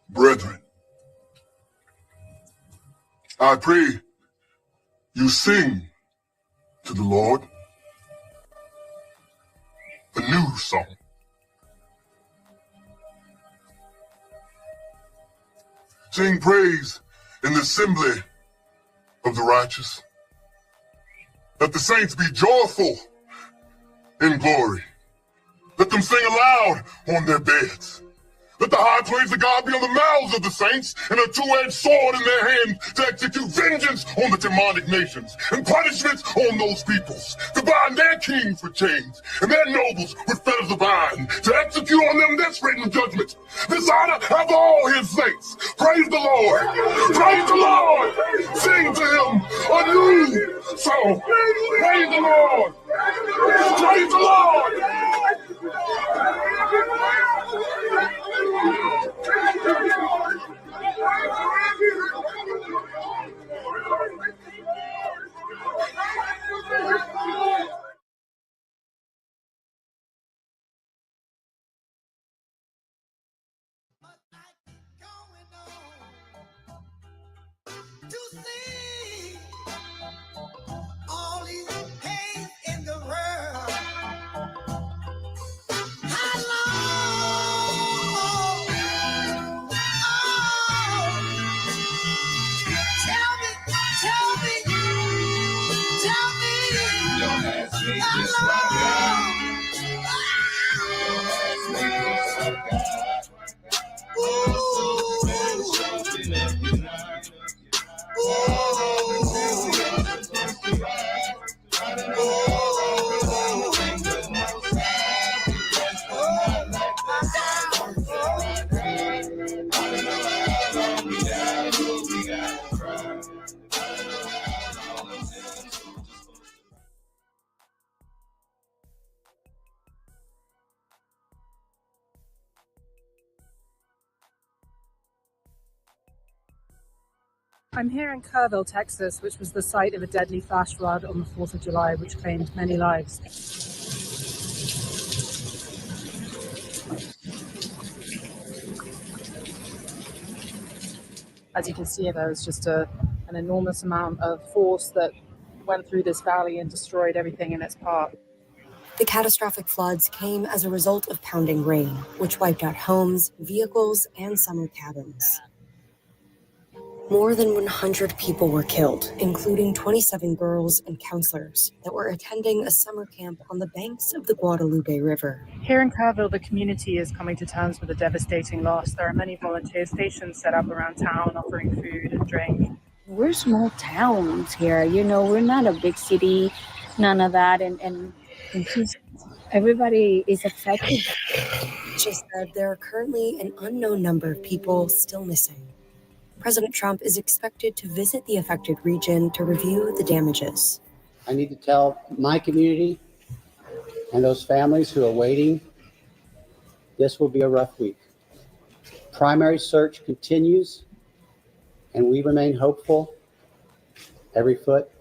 Brethren, I pray you sing to the Lord a new song. Sing praise in the assembly of the righteous. Let the saints be joyful in glory. Let them sing aloud on their beds. Let the high praise of God be on the mouths of the saints and a two-edged sword in their hand to execute vengeance on the demonic nations and punishments on those peoples, to bind their kings with chains and their nobles with fetters of iron, to execute on them this written judgment. This honor have all his saints. Praise the Lord. Praise the Lord. Sing to him a new song. Praise the Lord. Praise the Lord. To see all these pains in the world. How long? Oh, tell me, Your ass made how just like long? Your ass made just like God. I'm here in Kerrville, Texas, which was the site of a deadly flash flood on the 4th of July, which claimed many lives. As you can see, there was just an enormous amount of force that went through this valley and destroyed everything in its path. The catastrophic floods came as a result of pounding rain, which wiped out homes, vehicles, and summer cabins. More than 100 people were killed, including 27 girls and counselors that were attending a summer camp on the banks of the Guadalupe River. Here in Kerrville, the community is coming to terms with a devastating loss. There are many volunteer stations set up around town offering food and drink. We're small towns here, we're not a big city, none of that, and just everybody is affected. She said there are currently an unknown number of people still missing. President Trump is expected to visit the affected region to review the damages. I need to tell my community and those families who are waiting, this will be a rough week. Primary search continues, and we remain hopeful every foot,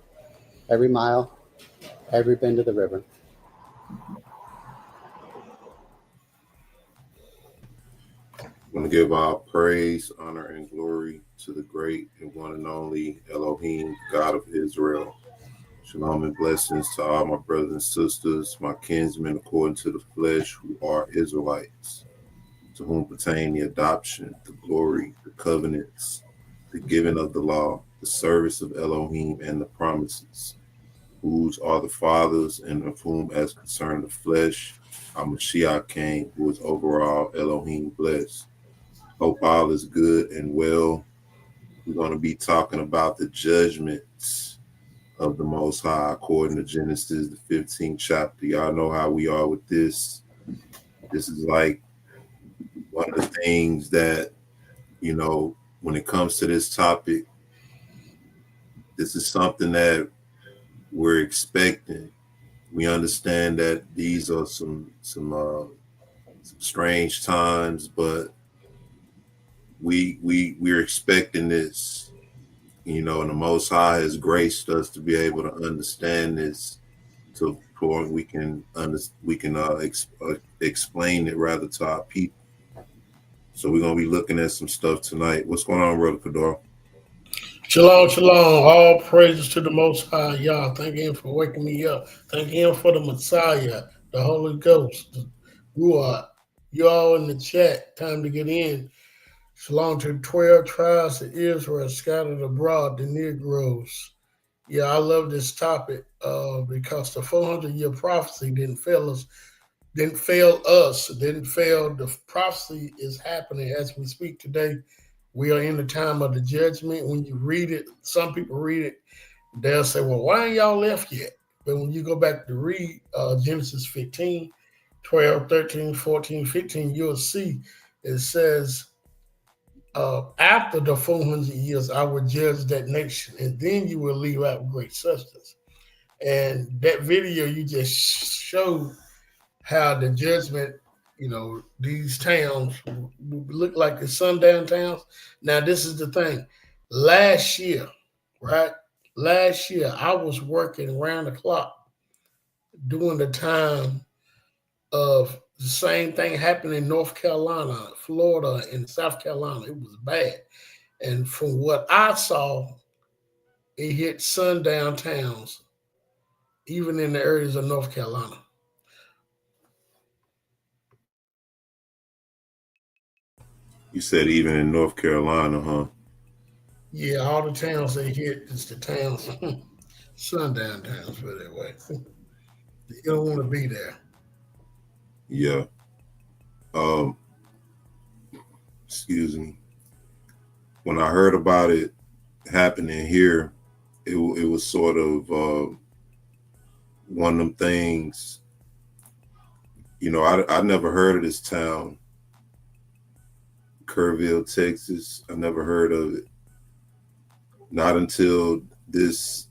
every mile, every bend of the river. I want to give our praise, honor, and glory to the great and one and only Elohim, God of Israel. Shalom and blessings to all my brothers and sisters, my kinsmen according to the flesh, who are Israelites, to whom pertain the adoption, the glory, the covenants, the giving of the law, the service of Elohim, and the promises, whose are the fathers, and of whom, as concerned the flesh, our Mashiach came, who is overall Elohim blessed. Hope all is good and well. We're going to be talking about the judgments of the Most High according to Genesis, the 15th chapter. Y'all know how we are with this. This is like one of the things that, when it comes to this topic, this is something that we're expecting. We understand that these are some strange times, but we're expecting this, you know, and the Most High has graced us to be able to understand this to a point we can explain it rather to our people. So we're gonna be looking at some stuff tonight. What's going on, Brother Kadar? Shalom, shalom. All praises to the Most High, Yah. Thank Him for waking me up. Thank Him for the Messiah, the Holy Ghost, the Ruach. You all in the chat. Time to get in. Shalom to the 12 tribes of Israel scattered abroad, the Negroes. Yeah, I love this topic because the 400-year prophecy didn't fail us. Didn't fail us. Didn't fail. The prophecy is happening as we speak today. We are in the time of the judgment. When you read it, some people read it, they'll say, well, why ain't y'all left yet? But when you go back to read Genesis 15, 12, 13, 14, 15, you'll see it says, after the 400 years, I will judge that nation, and then you will leave out great substance. And that video you just showed how the judgment, you know, these towns look like the sundown towns. Now, this is the thing. Last year, right? Last year, I was working around the clock during the time of the same thing happened in North Carolina, Florida, and South Carolina. It was bad. And from what I saw, it hit sundown towns, even in the areas of North Carolina. You said even in North Carolina, huh? Yeah, all the towns they hit is the towns, sundown towns, put it that way. You don't want to be there. Yeah. Um, excuse me. When I heard about it happening here, it was sort of one of them things. You know, I never heard of this town, Kerrville, Texas. I never heard of it. Not until this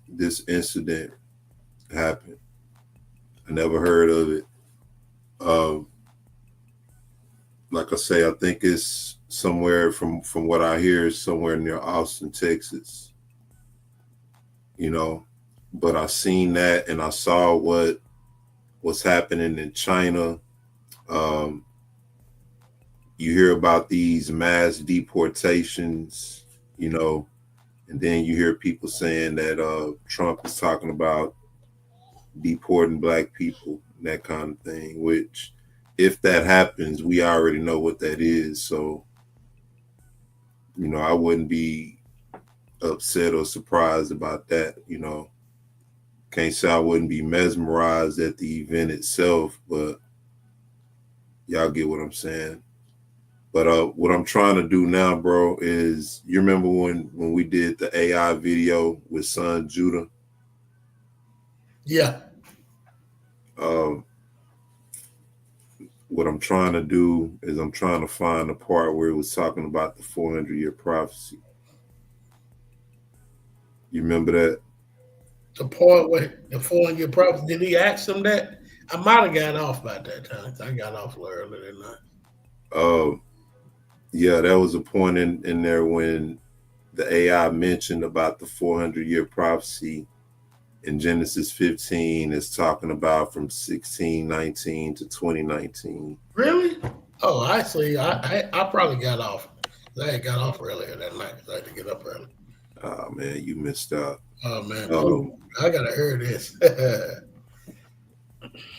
incident happened. I never heard of it. Like I say, I think it's somewhere from what I hear is somewhere near Austin, Texas. You know, but I seen that and I saw what was happening in China. You hear about these mass deportations, you know, and then you hear people saying that Trump is talking about deporting black people and that kind of thing, which if that happens, we already know what that is. So, you know, I wouldn't be upset or surprised about that, you know. Can't say I wouldn't be mesmerized at the event itself, but y'all get what I'm saying. But what I'm trying to do now, bro, is you remember when we did the AI video with Son Judah? Yeah. What I'm trying to do is I'm trying to find the part where it was talking about the 400-year prophecy. You remember that? The part where the 400-year prophecy, did he ask him that? I might have got off by that time. I got off a little earlier than that. Yeah, that was a point in there when the AI mentioned about the 400-year prophecy in Genesis 15 is talking about from 1619 to 2019. Really? Oh, actually, I probably got off. I had got off earlier that night because I had to get up early. Oh, man, you missed out. Oh, man. I got to hear this.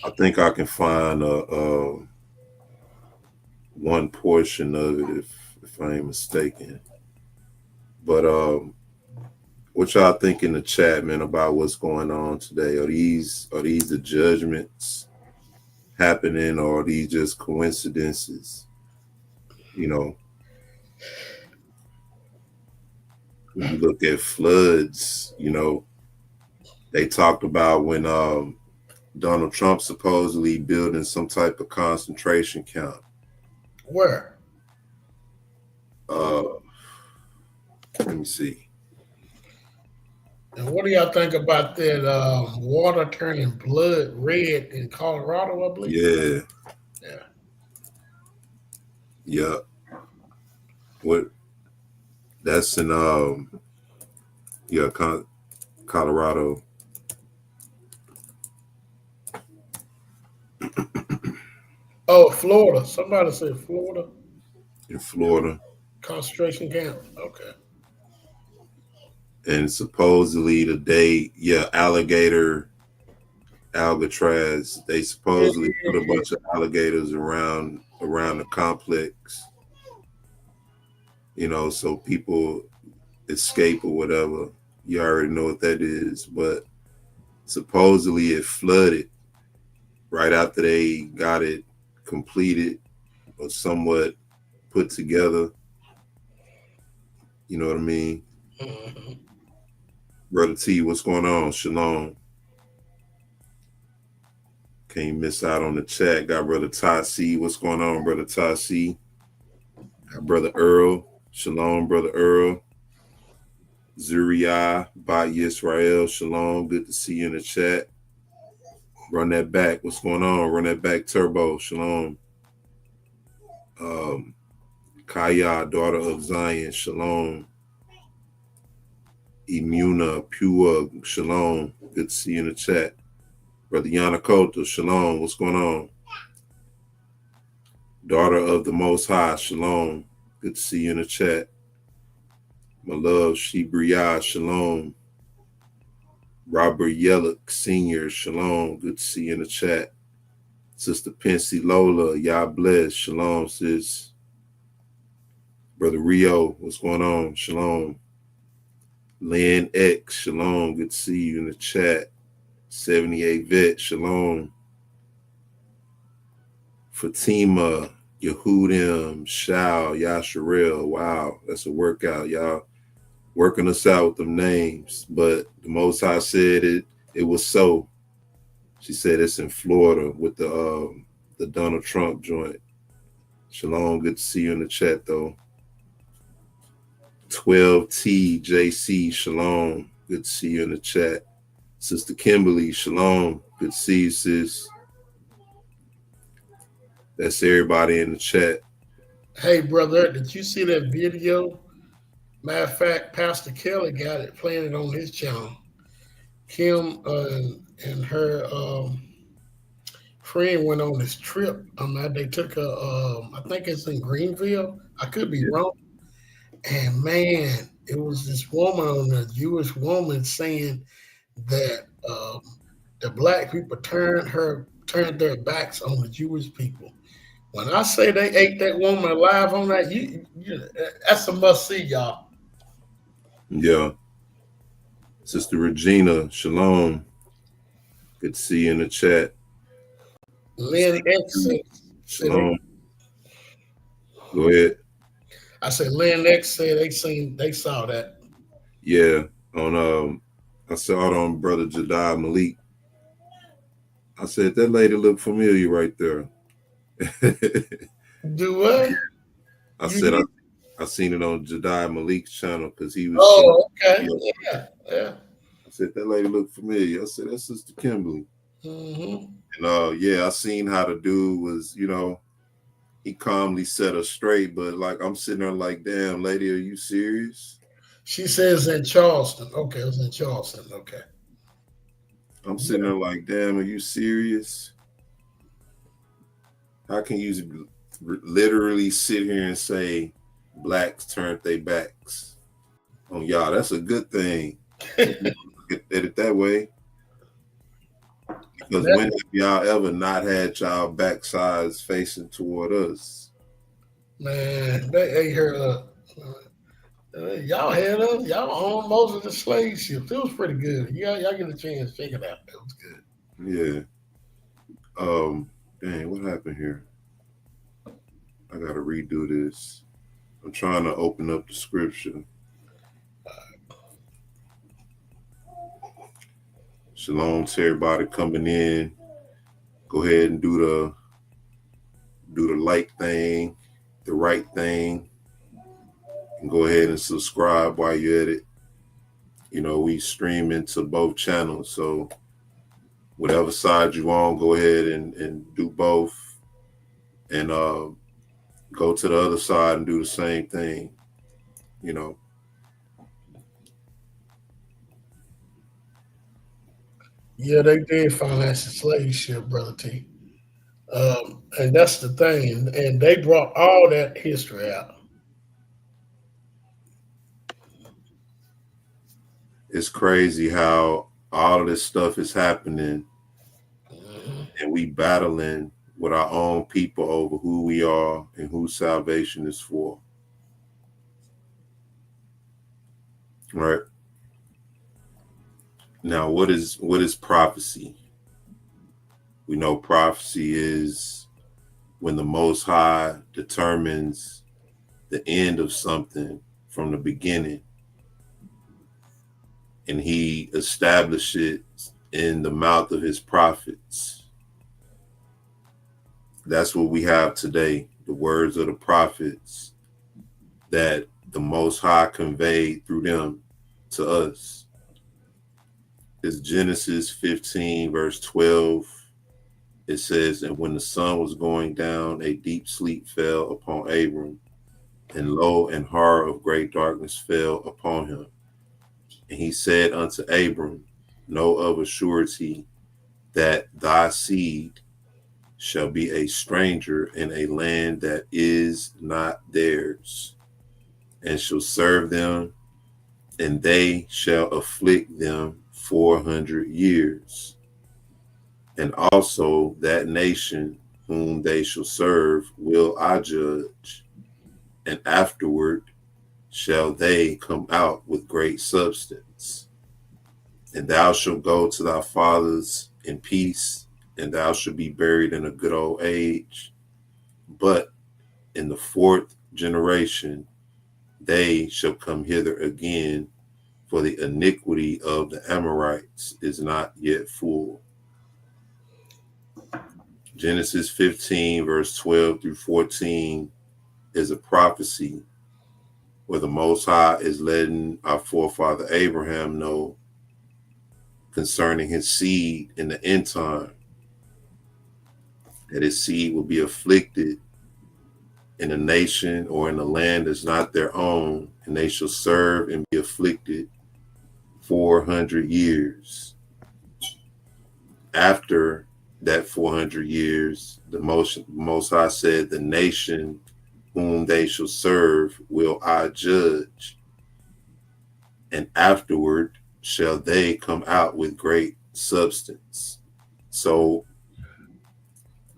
I think I can find one portion of it if I ain't mistaken. But what y'all think in the chat, man, about what's going on today? Are these the judgments happening, or are these just coincidences? You know, when you look at floods, you know, they talked about when Donald Trump supposedly building some type of concentration camp. Where? Let me see. And what do y'all think about that water turning blood red in Colorado, I believe? Yeah. Yeah. Yeah. What That's in yeah, Colorado. Oh, Florida. Somebody said Florida In Florida. concentration camp. Okay. And supposedly today, yeah, Alcatraz. They Yeah, supposedly yeah, put a yeah. bunch of alligators around the complex, so people escape or whatever. You already know what that is. But supposedly it flooded right after they got it completed or somewhat put together. You know what I mean? Mhm. Brother T, what's going on? Shalom. Can't miss out on the chat. Got Brother Todd C. What's going on, Brother Todd C? Got Brother Earl. Shalom, Brother Earl. Zuriah, Bat Yisrael. Shalom. Good to see you in the chat. Run that back. What's going on? Run that back, Turbo. Shalom. Kaya, daughter of Zion. Shalom. Imuna, pure. Shalom. Good to see you in the chat. Brother Yanakota. Shalom. What's going on? Daughter of the Most High. Shalom. Good to see you in the chat. My love, Shibria. Shalom. Robert Yellock Sr. Shalom. Good to see you in the chat. Sister Pensy Lola, Yah bless. Shalom, sis. Brother Rio, what's going on? Shalom. Lynn X, shalom. Good to see you in the chat. 78 Vet, shalom. Fatima, Yehudim, Shao, Yasharel. Wow, that's a workout, y'all. Working us out with them names. But the Most High said it was so. She said it's in Florida with the Donald Trump joint. Shalom, good to see you in the chat though. 12T JC, shalom. Good to see you in the chat. Sister Kimberly, shalom. Good to see you, sis. That's everybody in the chat. Hey, brother, did you see that video? Matter of fact, Pastor Kelly got it, playing it on his channel. Kim and her friend went on this trip. They took I think it's in Greenville. I could be wrong. And man, it was this woman on a Jewish woman saying that the black people turned their backs on the Jewish people. When I say they ate that woman alive on that, that's a must see, y'all. Yeah. Sister Regina, shalom. Good to see you in the chat. Lynn X said Shalom. Go ahead. I said Lynn X said they saw that. Yeah. I saw it on Brother Jedi Malik. I said that lady looked familiar right there. Do what? I said I seen it on Jedi Malik's channel because he was. Oh, okay. Yeah. I said that lady looked familiar. I said that's Sister Kimberly. Mm-hmm. And yeah, I seen how the dude was. He calmly set her straight, but like I'm sitting there like, damn, lady, are you serious? She says in Charleston. Okay, it was in Charleston. Okay. I'm sitting there like, damn, are you serious? How can you literally sit here and say blacks turned their backs on y'all? That's a good thing. Look at it that way. Because when have y'all ever not had y'all backsides facing toward us? Man, they ate her up. Y'all had us. Y'all owned most of the slave ships. It was pretty good. Y'all get a chance to check it out. It was good. Yeah. Dang, what happened here? I gotta redo this. I'm trying to open up the scripture. Shalom to everybody coming in. Go ahead and do the like thing, the right thing, and go ahead and subscribe while you're at it. We stream into both channels, so whatever side you on, go ahead and do both, and go to the other side and do the same thing. Yeah, they did finance the slave ship, brother T. And that's the thing, and they brought all that history out. It's crazy how all of this stuff is happening and we battling with our own people over who we are and who salvation is for. Right. Now, what is prophecy? We know prophecy is when the Most High determines the end of something from the beginning, and He establishes it in the mouth of His prophets. That's what we have today, the words of the prophets that the Most High conveyed through them to us. It's Genesis 15, verse 12. It says, "And when the sun was going down, a deep sleep fell upon Abram, and lo, and horror of great darkness fell upon him. And he said unto Abram, Know of a surety that thy seed shall be a stranger in a land that is not theirs, and shall serve them, and they shall afflict them 400 years. And also that nation whom they shall serve will I judge, and afterward shall they come out with great substance. And thou shalt go to thy fathers in peace, and thou shalt be buried in a good old age. But in the fourth generation they shall come hither again, for the iniquity of the Amorites is not yet full." Genesis 15, verse 12 through 14 is a prophecy where the Most High is letting our forefather Abraham know concerning his seed in the end time, that his seed will be afflicted in a nation or in a land that's not their own, and they shall serve and be afflicted 400 years. After that 400 years, the Most High said, "The nation whom they shall serve will I judge, and afterward shall they come out with great substance." So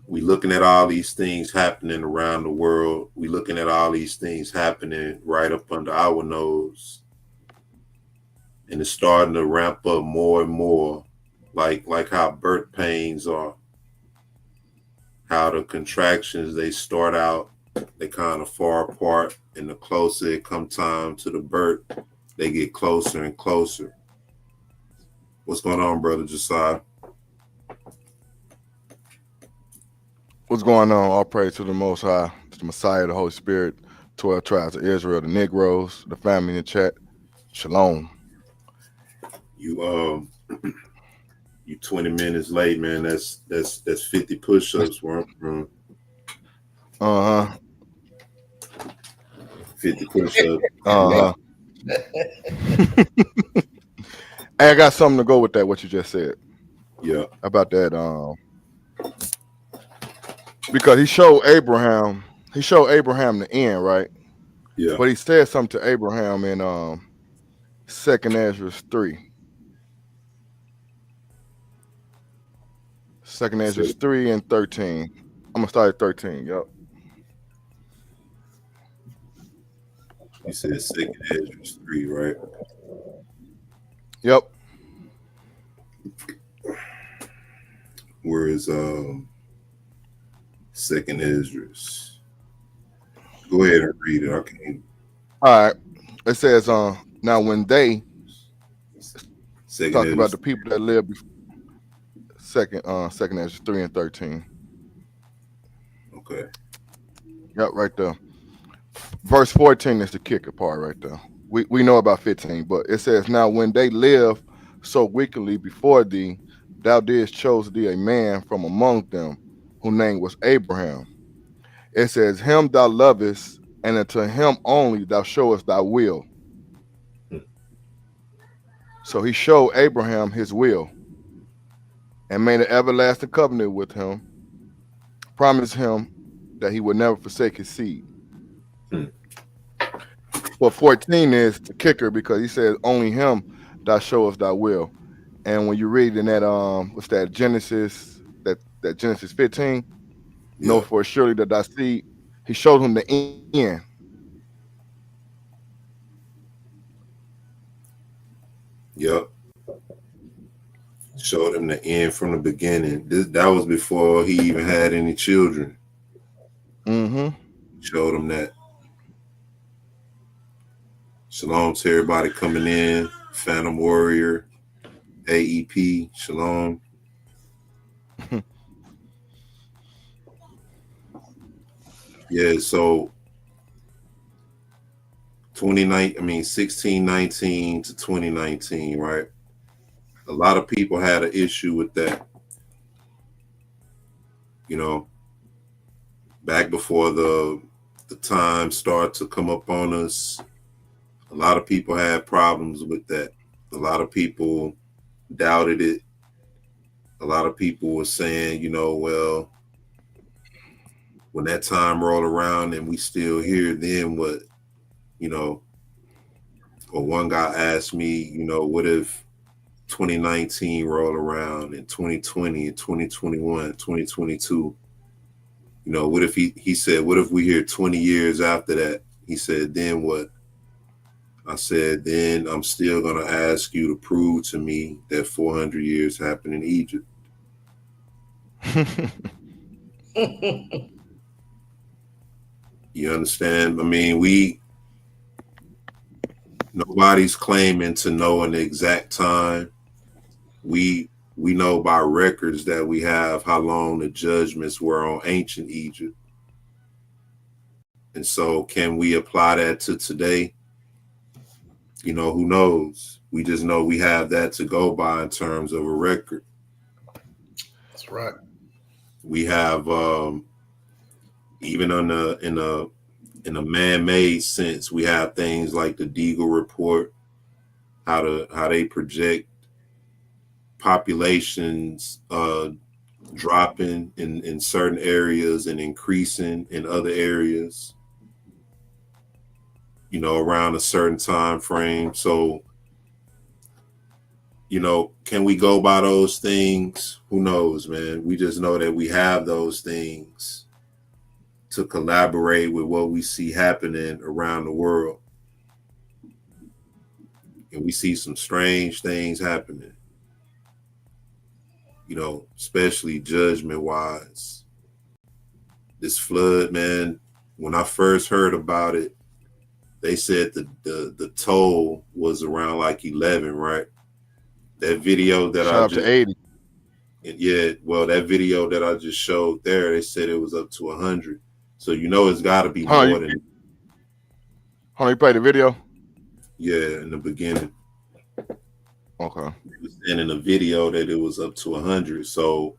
we looking at all these things happening around the world. We looking at all these things happening right up under our nose, and it's starting to ramp up more and more, like how birth pains are. How the contractions, they start out, they kind of far apart, and the closer it come time to the birth, they get closer and closer. What's going on, brother Josiah? What's going on? All praise to the Most High, to the Messiah, the Holy Spirit, 12 tribes of Israel, the Negroes, the family in the chat. Shalom. You you 20 minutes late, man. That's 50 push-ups where I'm from. Uh-huh. 50 push-ups. Uh-huh. Hey, I got something to go with that, what you just said. Yeah. About that, because he showed Abraham the end, right? Yeah. But he said something to Abraham in 2nd Ezra 3. 2nd Ezra 3 and 13. I'm gonna start at 13. Yep. You said 2nd Ezra 3, right? Yep. Where is 2nd Ezra? Go ahead and read it. I can't. All right. It says, now when they Second talked Ezra. about the people that lived before, second Ezra 3 and 13. Okay. Yep, right there. Verse 14 is the kicker part right there. We know about 15, but it says, now when they live so wickedly before thee, thou didst chose thee a man from among them, whose name was Abraham. It says, him thou lovest, and unto him only thou showest thy will. So he showed Abraham his will. and made an everlasting covenant with him, promised him that he would never forsake his seed. Hmm. But 14 is the kicker because he says, only him thou showest thy will. And when you read in that what's that Genesis, that Genesis 15, know Yeah. for surely that thy seed, he showed him the end. Yep. Showed him the end from the beginning. That was before he even had any children. Mm-hmm. Showed him that. Shalom to everybody coming in. Phantom Warrior, AEP, Shalom. Yeah, so 1619 to 2019, right? A lot of people had an issue with that. You know, back before the time started to come up on us, a lot of people had problems with that. A lot of people doubted it. A lot of people were saying, well, when that time rolled around and we still here, then what? You know, or one guy asked me, what if 2019 rolled around and 2020 and 2021, 2022? What if he said, what if we here 20 years after that? He said, then what? I said, then I'm still going to ask you to prove to me that 400 years happened in Egypt. You understand? I mean, nobody's claiming to know an exact time. We know by records that we have how long the judgments were on ancient Egypt. And so can we apply that to today? Who knows? We just know we have that to go by in terms of a record. That's right. We have even in a man-made sense, we have things like the Deagle report, how they project populations dropping in certain areas and increasing in other areas, around a certain time frame. So, can we go by those things? Who knows, man? We just know that we have those things to collaborate with what we see happening around the world. And we see some strange things happening, especially judgment wise. This flood, man, when I first heard about it, they said the toll was around like 11, right? That video that Shot I up to just 80. yeah, well, that video that I just showed there, they said it was up to 100. So it's got to be Hold more on, than you played the video? in the beginning. Okay. It was saying in the video that it was up to 100. So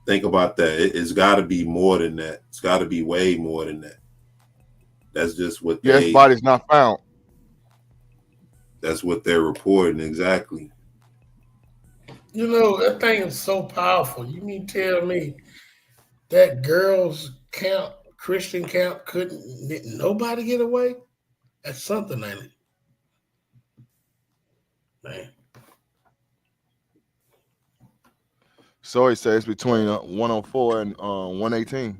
think about that. It's got to be more than that. It's got to be way more than that. That's just what Yes, body's not found. that's what they're reporting exactly. That thing is so powerful. You mean tell me that girls' camp, Christian camp, didn't nobody get away? That's something, ain't it? Man. So he says between 104 and 118.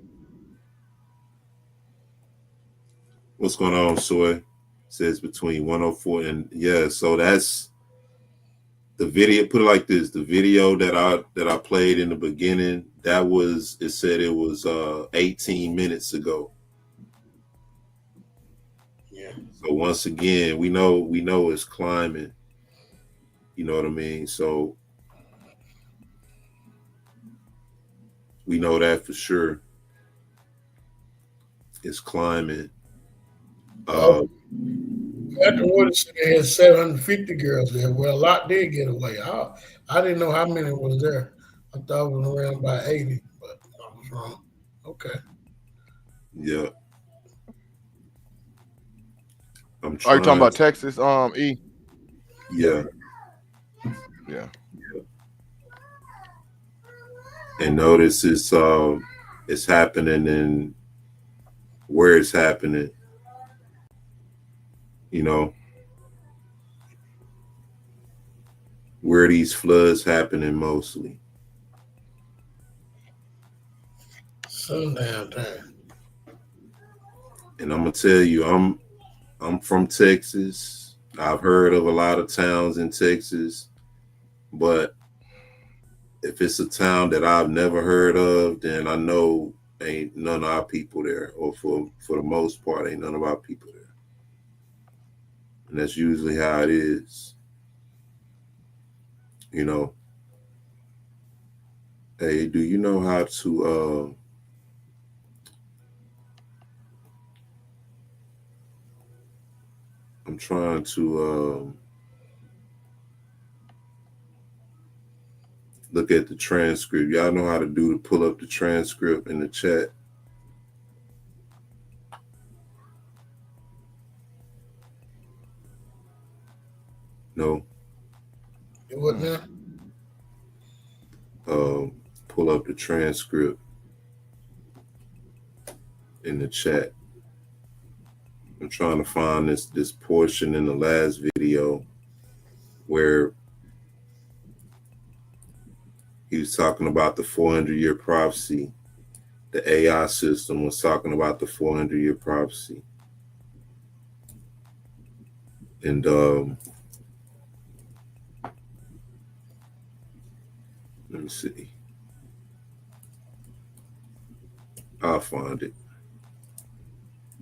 What's going on, Soy? It says between 104 and so that's the video. Put it like this: the video that I played in the beginning, it said it was 18 minutes ago. Yeah. So once again, we know it's climbing. You know what I mean? So we know that for sure. It's climbing. Afterwards, they had 750 girls there. Well, a lot did get away. I didn't know how many was there. I thought it was around about 80, but I was wrong. Okay. Yeah. I'm Are you talking trying. about Texas? E. Yeah. Yeah. And notice it's happening in where it's happening, you know, where these floods happening mostly. Sundown time. And I'm gonna tell you, I'm from Texas. I've heard of a lot of towns in Texas, but if it's a town that I've never heard of, then I know ain't none of our people there, or for the most part, ain't none of our people there. And that's usually how it is. You know, hey, do you know how to I'm trying to look at the transcript. Y'all know how to do to pull up the transcript in the chat? No. What now? Pull up the transcript in the chat. I'm trying to find this portion in the last video where he was talking about the 400-year prophecy. The AI system was talking about the 400-year prophecy. And let me see. I'll find it.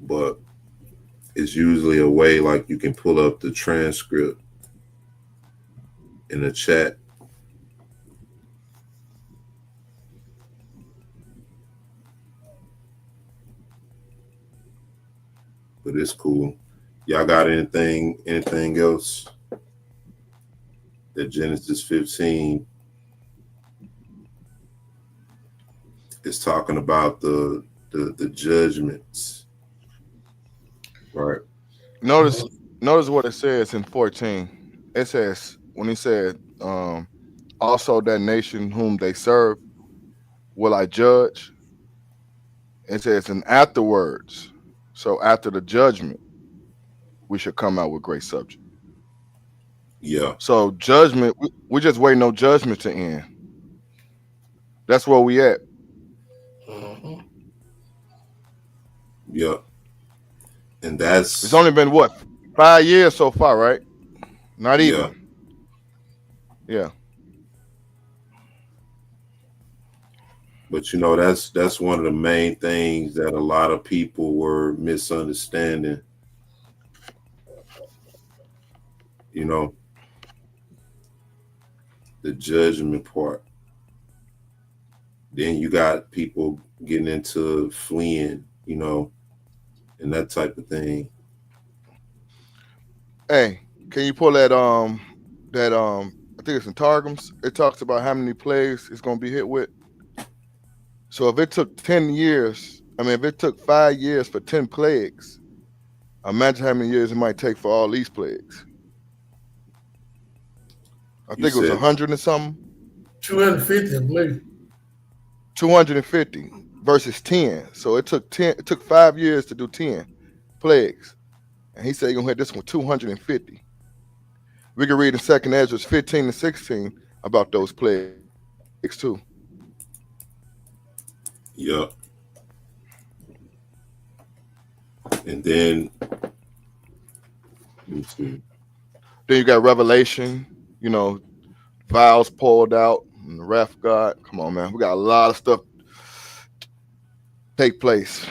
But it's usually a way like you can pull up the transcript in the chat. But it's cool. Y'all got anything else that Genesis 15 is talking about the judgments, right? Notice what it says in 14. It says when he said, also that nation whom they serve will I judge. It says, and afterwards, so after the judgment, we should come out with great subject. Yeah, So judgment, we just waiting on judgment to end. That's where we at. Mm-hmm. yeah, and It's that's only been what, 5 years so far, right? Not yeah. even. Yeah. But you know, that's one of the main things that a lot of people were misunderstanding. You know, the judgment part. Then you got people getting into fleeing, you know, and that type of thing. Hey, can you pull that I think it's in Targums. It talks about how many plagues it's gonna be hit with. So if it took 10 years, I mean if it took 5 years for 10 plagues, imagine how many years it might take for all these plagues. I You think it was said 100 and something. 250, I believe. 250 versus 10. So it took 10, it took 5 years to do 10 plagues. And he said you're gonna hit this one 250. We can read in Second Ezra 15 and 16 about those plagues too. yeah. And then let me see. Then you got Revelation, you know, vials poured out, and the wrath of God. Come on, man. We got a lot of stuff take place.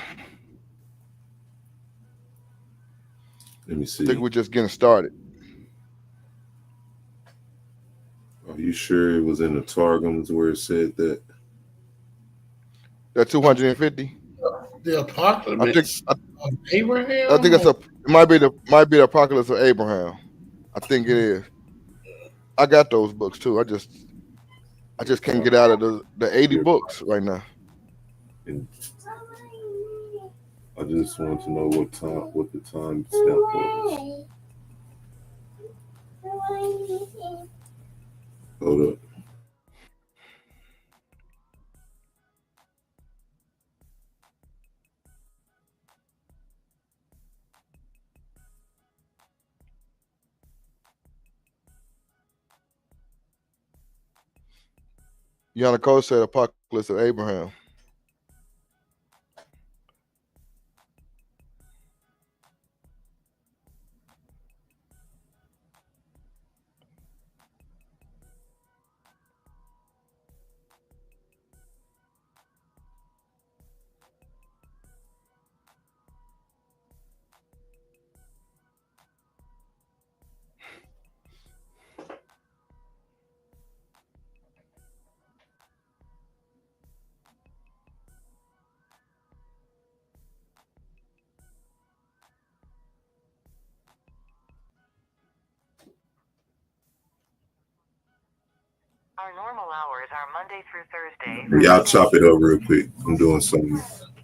Let me I think see. we're just getting started. Are you sure it was in the Targums where it said that? That 250. The I think apocalypse I, of I Abraham? think it's a it might be the apocalypse of Abraham. I think it is. I got those books too. I just can't get out of the 80 Yeah. books right now. And I just want to know what the time stamp was. Hold up. Yannick said Apocalypse of Abraham. Our normal hours are Monday through Thursday. Y'all chop it up real quick. I'm doing something. I'm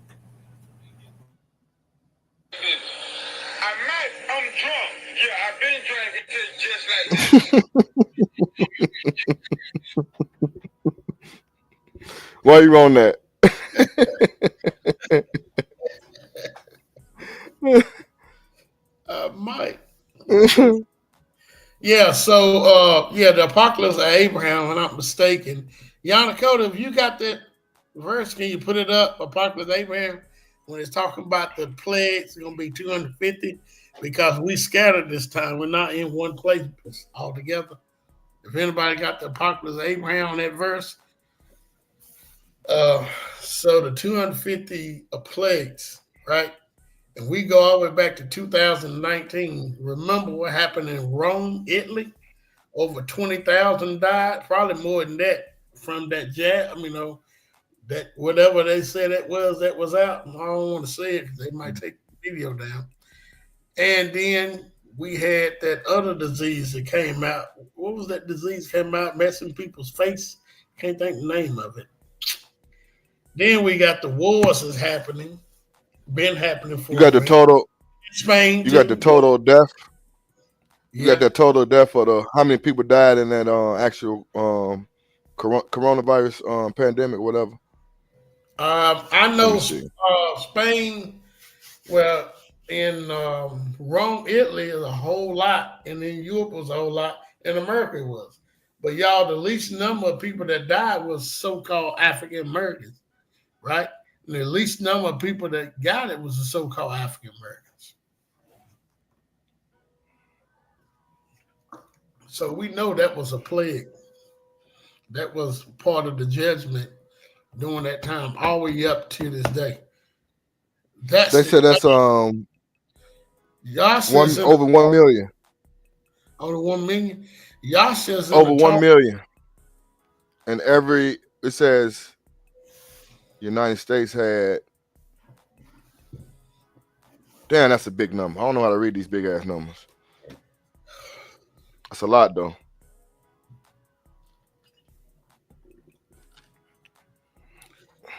drunk. Yeah, I've been drinking just like Why you on that? Mike. Yeah, so the Apocalypse of Abraham, if I'm not mistaken. Yanakota, if you got that verse, can you put it up? Apocalypse of Abraham, when it's talking about the plagues, it's gonna be 250 because we scattered this time. We're not in one place altogether. If anybody got the Apocalypse of Abraham on that verse, so the 250 plagues, right? And we go all the way back to 2019. Remember what happened in Rome, Italy? Over 20,000 died, probably more than that from that jab. That whatever they said that was out. I don't want to say it because they might take the video down. And then we had that other disease that came out. What was that disease came out messing people's face? Can't think the name of it. Then we got the wars that's happening, been happening for You got a the minute. total. Spain You got the too. total death. You Yeah. got the total death of the how many people died in that actual coronavirus pandemic, whatever. I Let know me see. Spain. Well, in Rome, Italy is a whole lot, and in Europe was a whole lot, and America was. But y'all, the least number of people that died was so-called African Americans, right? And the least number of people that got it was the so-called African Americans. So we know that was a plague. That was part of the judgment during that time, all the way up to this day. That's They the said that's Yasha's one in the over 1 million. over 1 million. Yasha's in Over the 1 talk. million. And it says United States had. Damn, that's a big number. I don't know how to read these big ass numbers. That's a lot though.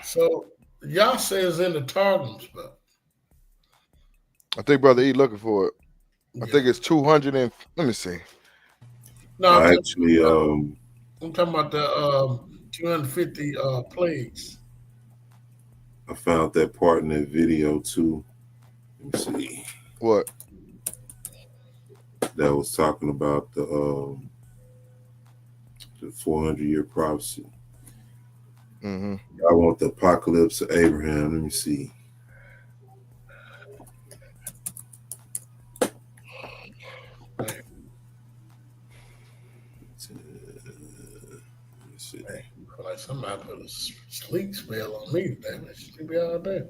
So Yasha is in the Targums, but I think Brother E looking for it. I yeah. think it's 200 and let me see. No, I actually I'm talking about the 250 plagues. I found that part in that video too. Let me see. What? That was talking about the 400-year prophecy. Mm-hmm. I want the Apocalypse of Abraham. Let me see. Hey, I feel like somebody put a sleep spell on me today. I sleep all day.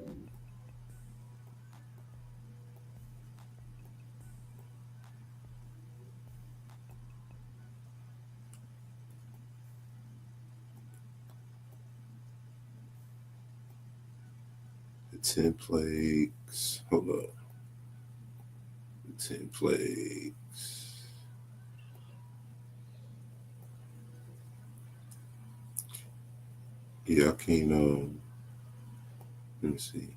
The 10 plagues. Hold up. The 10 plagues. Yeah, I can't let me see.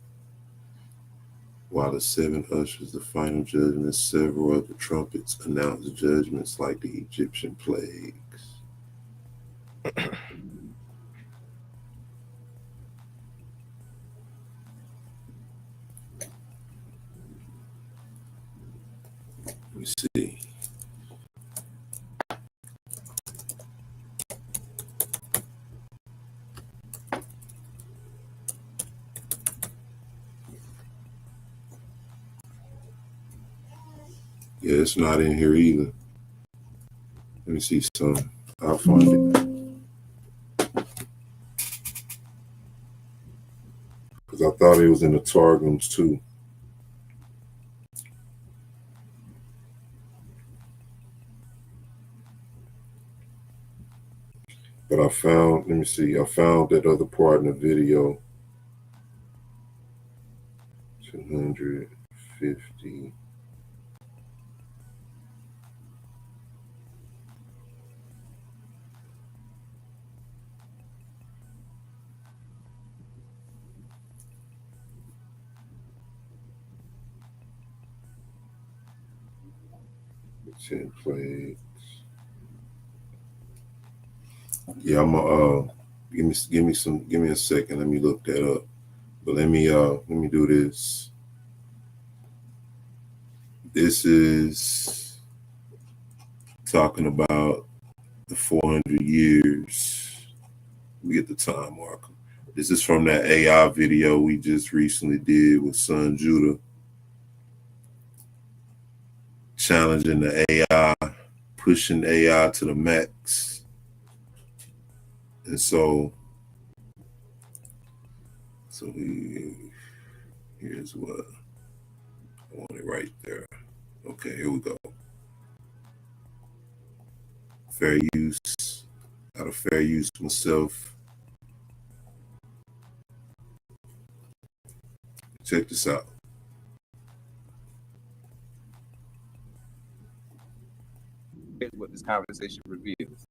While the 7 ushers the final judgment, several other trumpets announce judgments like the Egyptian plagues. Let me see. Yeah, it's not in here either. Let me see some. I'll find it. Because I thought it was in the Targums too. But I found, let me see, I found that other part in the video. 250. Ten plagues. Yeah, I'm give me a second. Let me look that up. But let me do this. This is talking about the 400 years. We get the time marker. This is from that AI video we just recently did with Son Judah, challenging the AI, pushing AI to the max. And so here's what I want it right there. Okay, here we go. Fair use. Out of fair use myself. Check this out. Here's what this conversation reveals.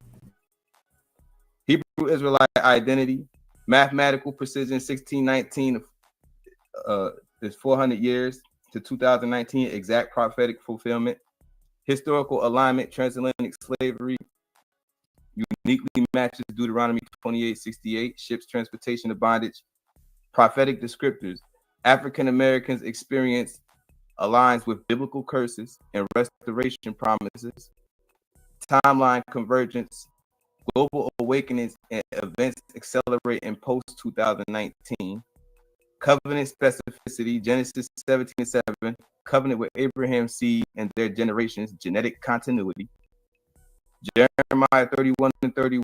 Hebrew Israelite identity, mathematical precision, 1619 is 400 years to 2019, exact prophetic fulfillment, historical alignment, transatlantic slavery, uniquely matches Deuteronomy 28:68, ships transportation of bondage, prophetic descriptors, African Americans experience aligns with biblical curses and restoration promises, timeline convergence, global awakenings and events accelerate in post 2019, covenant specificity, Genesis 17:7, covenant with Abraham's seed and their generations, genetic continuity, Jeremiah 31:31,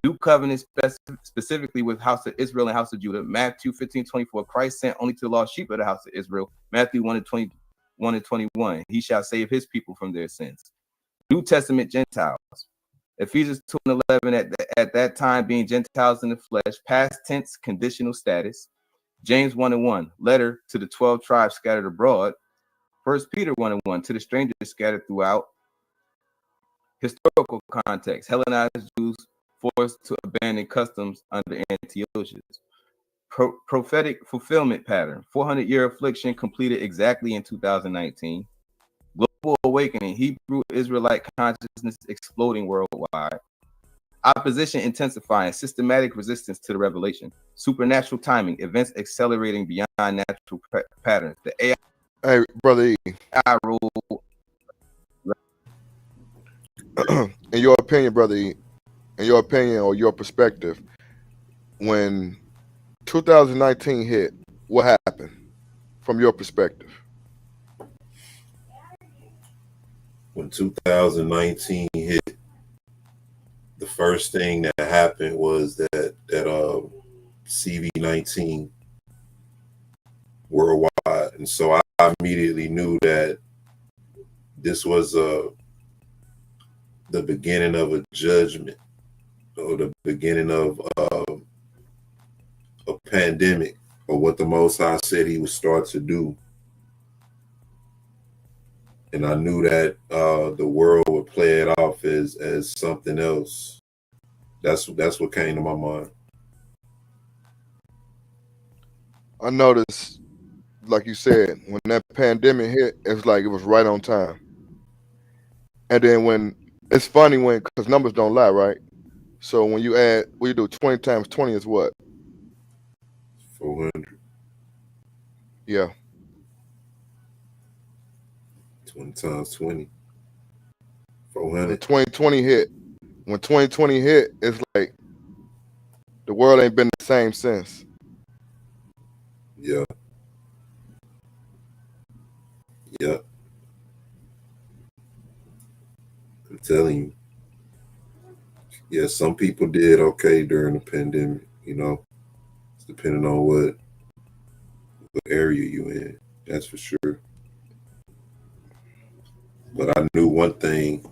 new covenant specifically with house of Israel and house of Judah, Matthew 15:24, Christ sent only to the lost sheep of the house of Israel, Matthew 1:21, he shall save his people from their sins, New Testament Gentiles, Ephesians 2:11, at that time being Gentiles in the flesh, past tense conditional status, James 1:1, letter to the 12 tribes scattered abroad, 1 Peter 1:1, to the strangers scattered throughout, historical context, Hellenized Jews forced to abandon customs under Antiochus, prophetic fulfillment pattern, 400-year affliction completed exactly in 2019, global awakening, Hebrew Israelite consciousness exploding worldwide, opposition intensifying, systematic resistance to the revelation, supernatural timing, events accelerating beyond natural patterns, the AI. Hey, brother E, rule. in your opinion, brother E, in your opinion or your perspective, when 2019 hit, what happened from your perspective? When 2019 hit, the first thing that happened was that CV-19 worldwide, and so I immediately knew that this was the beginning of a judgment, or the beginning of a pandemic, or what the Most High said He would start to do. And I knew that the world would play it off as something else. That's what came to my mind. I noticed, like you said, when that pandemic hit, it's like it was right on time. And then when it's funny because numbers don't lie, right? So when you do 20 times 20 is what? 400. Yeah. 20 times 20. 400. When 2020 hit, it's like the world ain't been the same since. Yeah. Yeah. I'm telling you. Yeah, some people did okay during the pandemic, you know. It's depending on what area you in. That's for sure. But I knew one thing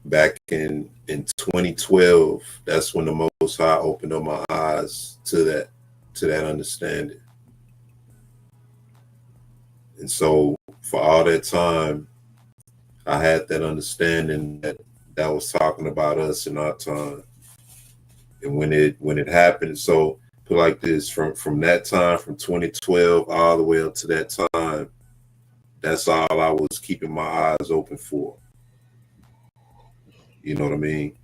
back in 2012. That's when the Most High opened up my eyes to that understanding. And so for all that time, I had that understanding that was talking about us in our time. And when it happened, so put like this, from that time, from 2012 all the way up to that time, that's all I was keeping my eyes open for. You know what I mean?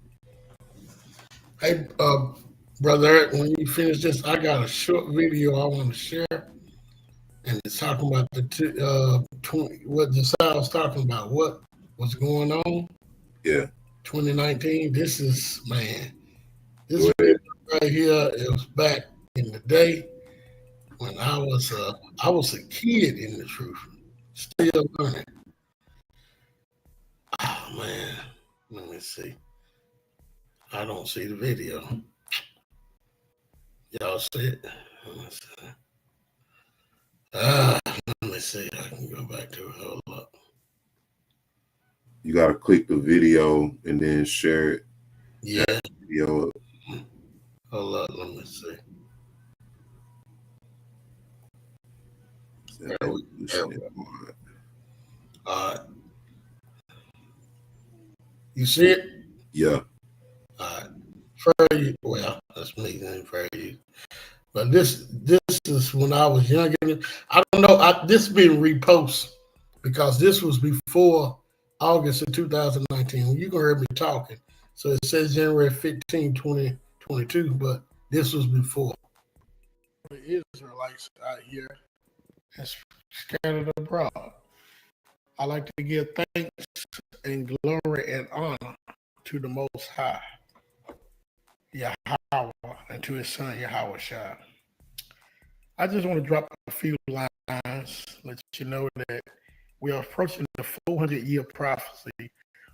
Hey, Brother Eric, when you finish this, I got a short video I want to share. And it's talking about what Josiah was talking about, what was going on. Yeah. 2019. This is, man, this video right here, it was back in the day when I was a kid in the truth, still learning. Oh man, let me see. I don't see the video. Y'all see it? Let me see. Let me see. I can go back to it. Hold up. You gotta click the video and then share it. Yeah. Video. Hold up. Let me see. There we go. All right. You see it? Yeah. All right. For you, well, that's me then for you. But this is when I was younger. I don't know. This been reposted because this was before August of 2019. You can hear me talking. So it says January 15, 2022, but this was before. The Israelites out here and scattered abroad. I like to give thanks and glory and honor to the Most High, Yahweh, and to his son, Yahweh Shai. I just want to drop a few lines, let you know that we are approaching the 400-year prophecy,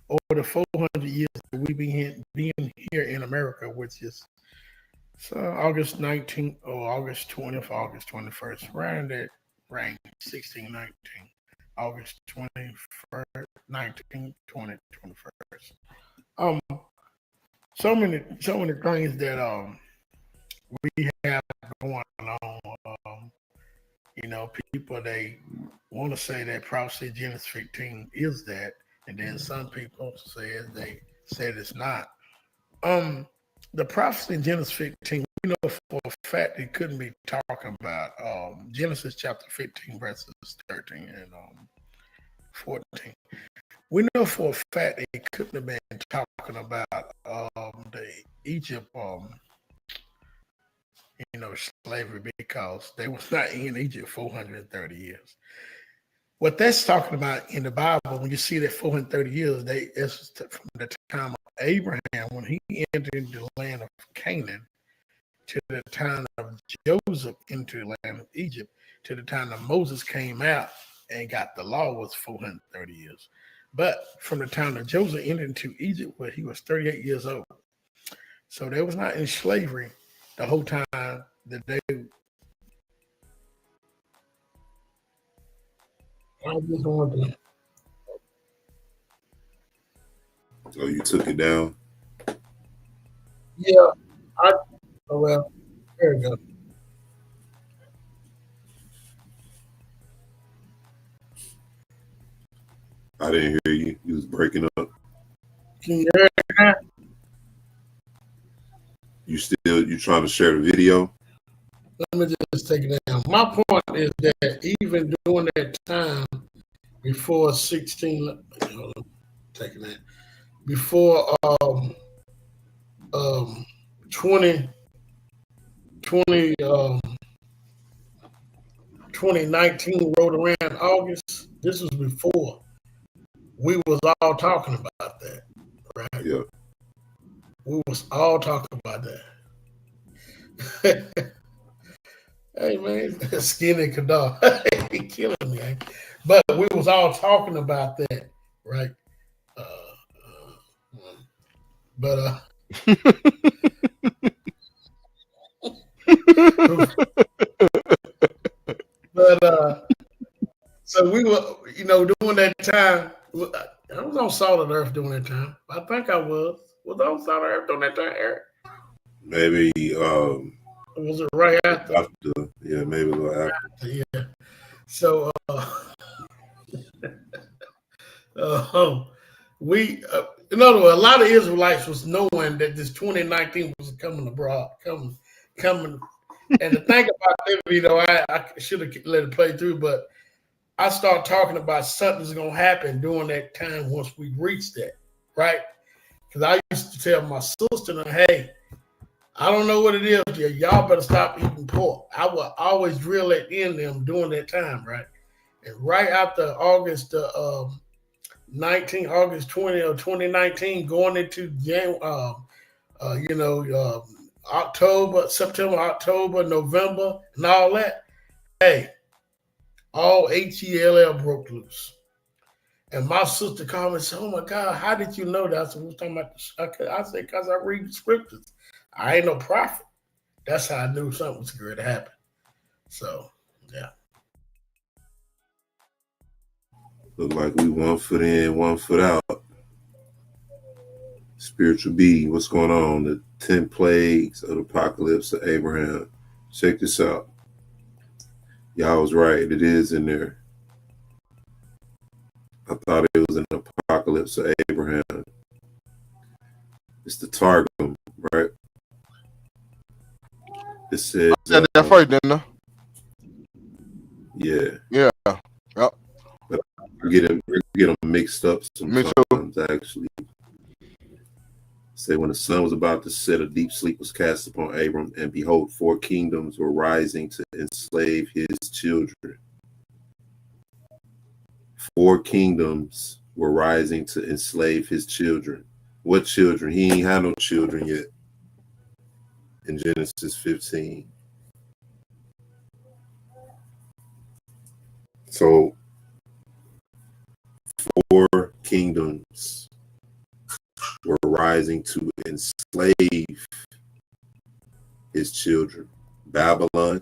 or the 400 years that we've been here in America, which is August 19th or August 20th, August 21st, around that range, 16, 19, August 21st, 19th, 20, 21st. So many things that we have going on. You know, people, they want to say that prophecy Genesis 15 is that, and then some people they said it's not. The prophecy in Genesis 15, we know for a fact it couldn't be talking about Genesis chapter 15 verses 13 and 14. We know for a fact it couldn't have been talking about the Egypt slavery, because they was not in Egypt 430 years. What that's talking about in the Bible, when you see that 430 years, it's from the time of Abraham, when he entered into the land of Canaan, to the time of Joseph into the land of Egypt, to the time that Moses came out and got the law, was 430 years. But from the time that Joseph entered into Egypt, where he was 38 years old. So they was not in slavery the whole time that they. I just wanted to. Oh, you took it down? Yeah. Well, there we go. I didn't hear you. You was breaking up. Can you hear it now? You trying to share the video? Let me just take it down. My point is that even during that time before 16, hold on, taking that, before 2019 rolled around August, this was before we was all talking about that, right? Yeah. We was all talking about that. Hey man, Skinny Kadar, he killing me. But we was all talking about that right? But so we were, during that time, I was on Solid Earth during that time. I think I was. Was I on Solid Earth during that time, Eric? Maybe Or was it right after? yeah, maybe a little after. Yeah. So we, in other words, a lot of Israelites was knowing that this 2019 was coming abroad, coming. And the thing about that, I should have let it play through, but I start talking about something's gonna happen during that time once we reach that, right? Because I used to tell my sister, "Hey, I don't know what it is. Y'all better stop eating pork." I would always drill it in them during that time, right? And right after August 20 or 2019, going into October, September, October, November, and all that. Hey, all HELL broke loose. And my sister called me and said, "Oh my God, how did you know that?" I said, "We're talking about I said, because I read the scriptures. I ain't no prophet." That's how I knew something was going to happen. So, yeah. Look like we 1 foot in, 1 foot out. Spiritual B, what's going on? The 10 plagues of the apocalypse of Abraham. Check this out. Y'all was right. It is in there. I thought it was an apocalypse of Abraham. It's the Targum, right? It says I said that first, didn't I? Yeah. Yeah. Yep. But I get them mixed up sometimes, actually. Say, when the sun was about to set, a deep sleep was cast upon Abram, and behold, 4 kingdoms were rising to enslave his children. 4 kingdoms were rising to enslave his children. What children? He ain't had no children yet. In Genesis 15. So 4 kingdoms were rising to enslave his children. Babylon,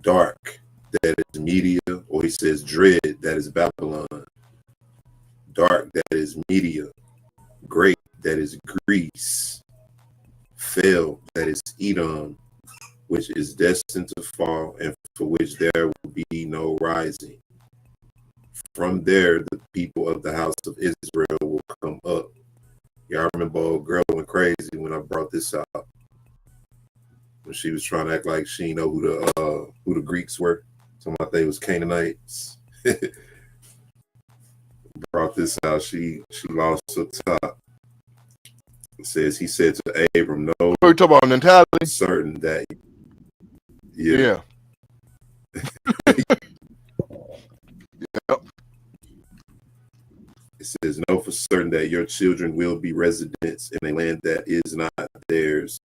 dark, that is Media, or he says dread, that is Babylon. Dark, that is Media. Great, that is Greece. Fell, that is Edom, which is destined to fall, and for which there will be no rising. From there, the people of the house of Israel will come up. Y'all remember old girl went crazy when I brought this out, when she was trying to act like she didn't know who the Greeks were. Some I think it was Canaanites. Brought this out. She lost her top. It says, he said to Abram, "No, we talk about mentality. Certain that, yeah. Yep. It says, know for certain that your children will be residents in a land that is not theirs,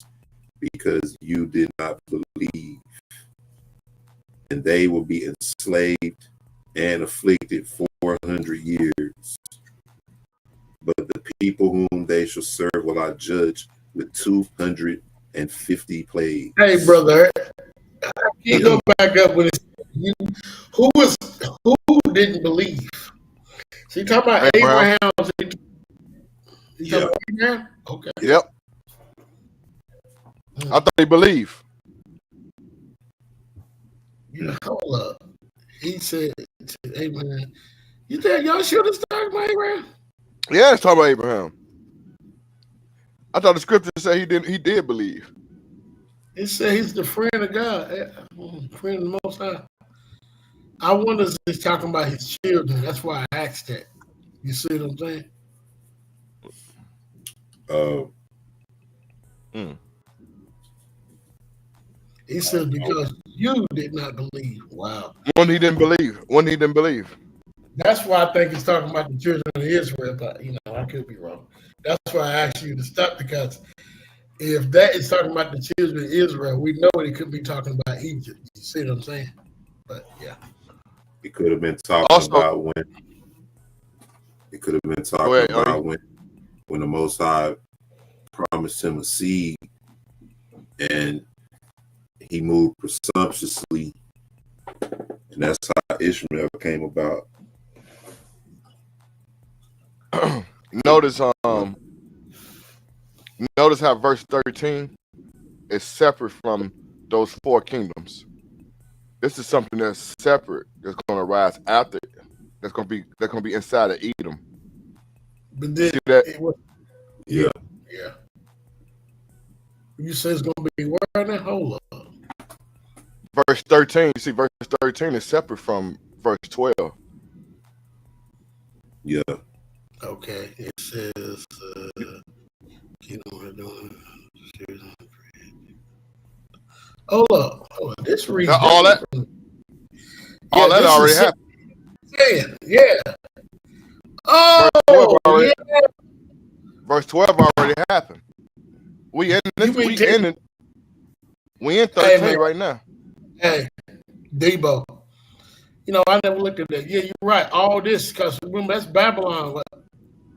because you did not believe. And they will be enslaved and afflicted 400 years. But the people whom they shall serve will I judge with 250 plagues." Hey, brother, you go back up with it. Who didn't believe? So you talking about Abraham? You talking about Abraham? Okay. Yep. I thought he believed. Hold up. He said to Abraham, "You think y'all should have started about Abraham?" Yeah, it's talking about Abraham. I thought the scripture said he did believe. It said he's the friend of God, friend of the Most High. I wonder if he's talking about his children. That's why I asked that. You see what I'm saying? He said, because you did not believe. Wow. When he didn't believe. That's why I think he's talking about the children of Israel, but I could be wrong. That's why I asked you to stop, because if that is talking about the children of Israel, we know it could be talking about Egypt. You see what I'm saying? But yeah. It could have been talking about when It could have been Go talking ahead, about when the Most High promised him a seed and he moved presumptuously, and that's how Ishmael came about. notice notice how verse 13 is separate from those four kingdoms. This is something that's separate, that's going to rise after, that's going to be inside of Edom. But You then see that? it was, Yeah. yeah. You say it's gonna be where now? Hold up. Verse 13, you see, verse 13 is separate from verse 12. Yeah. Okay. It says hold up. This reads All that this already is happened. Yeah. Oh, Verse 12 already happened. We in this, we in 13 right now. Hey, Debo. You know, I never looked at that. Yeah, you're right. All this, because remember, that's Babylon. What,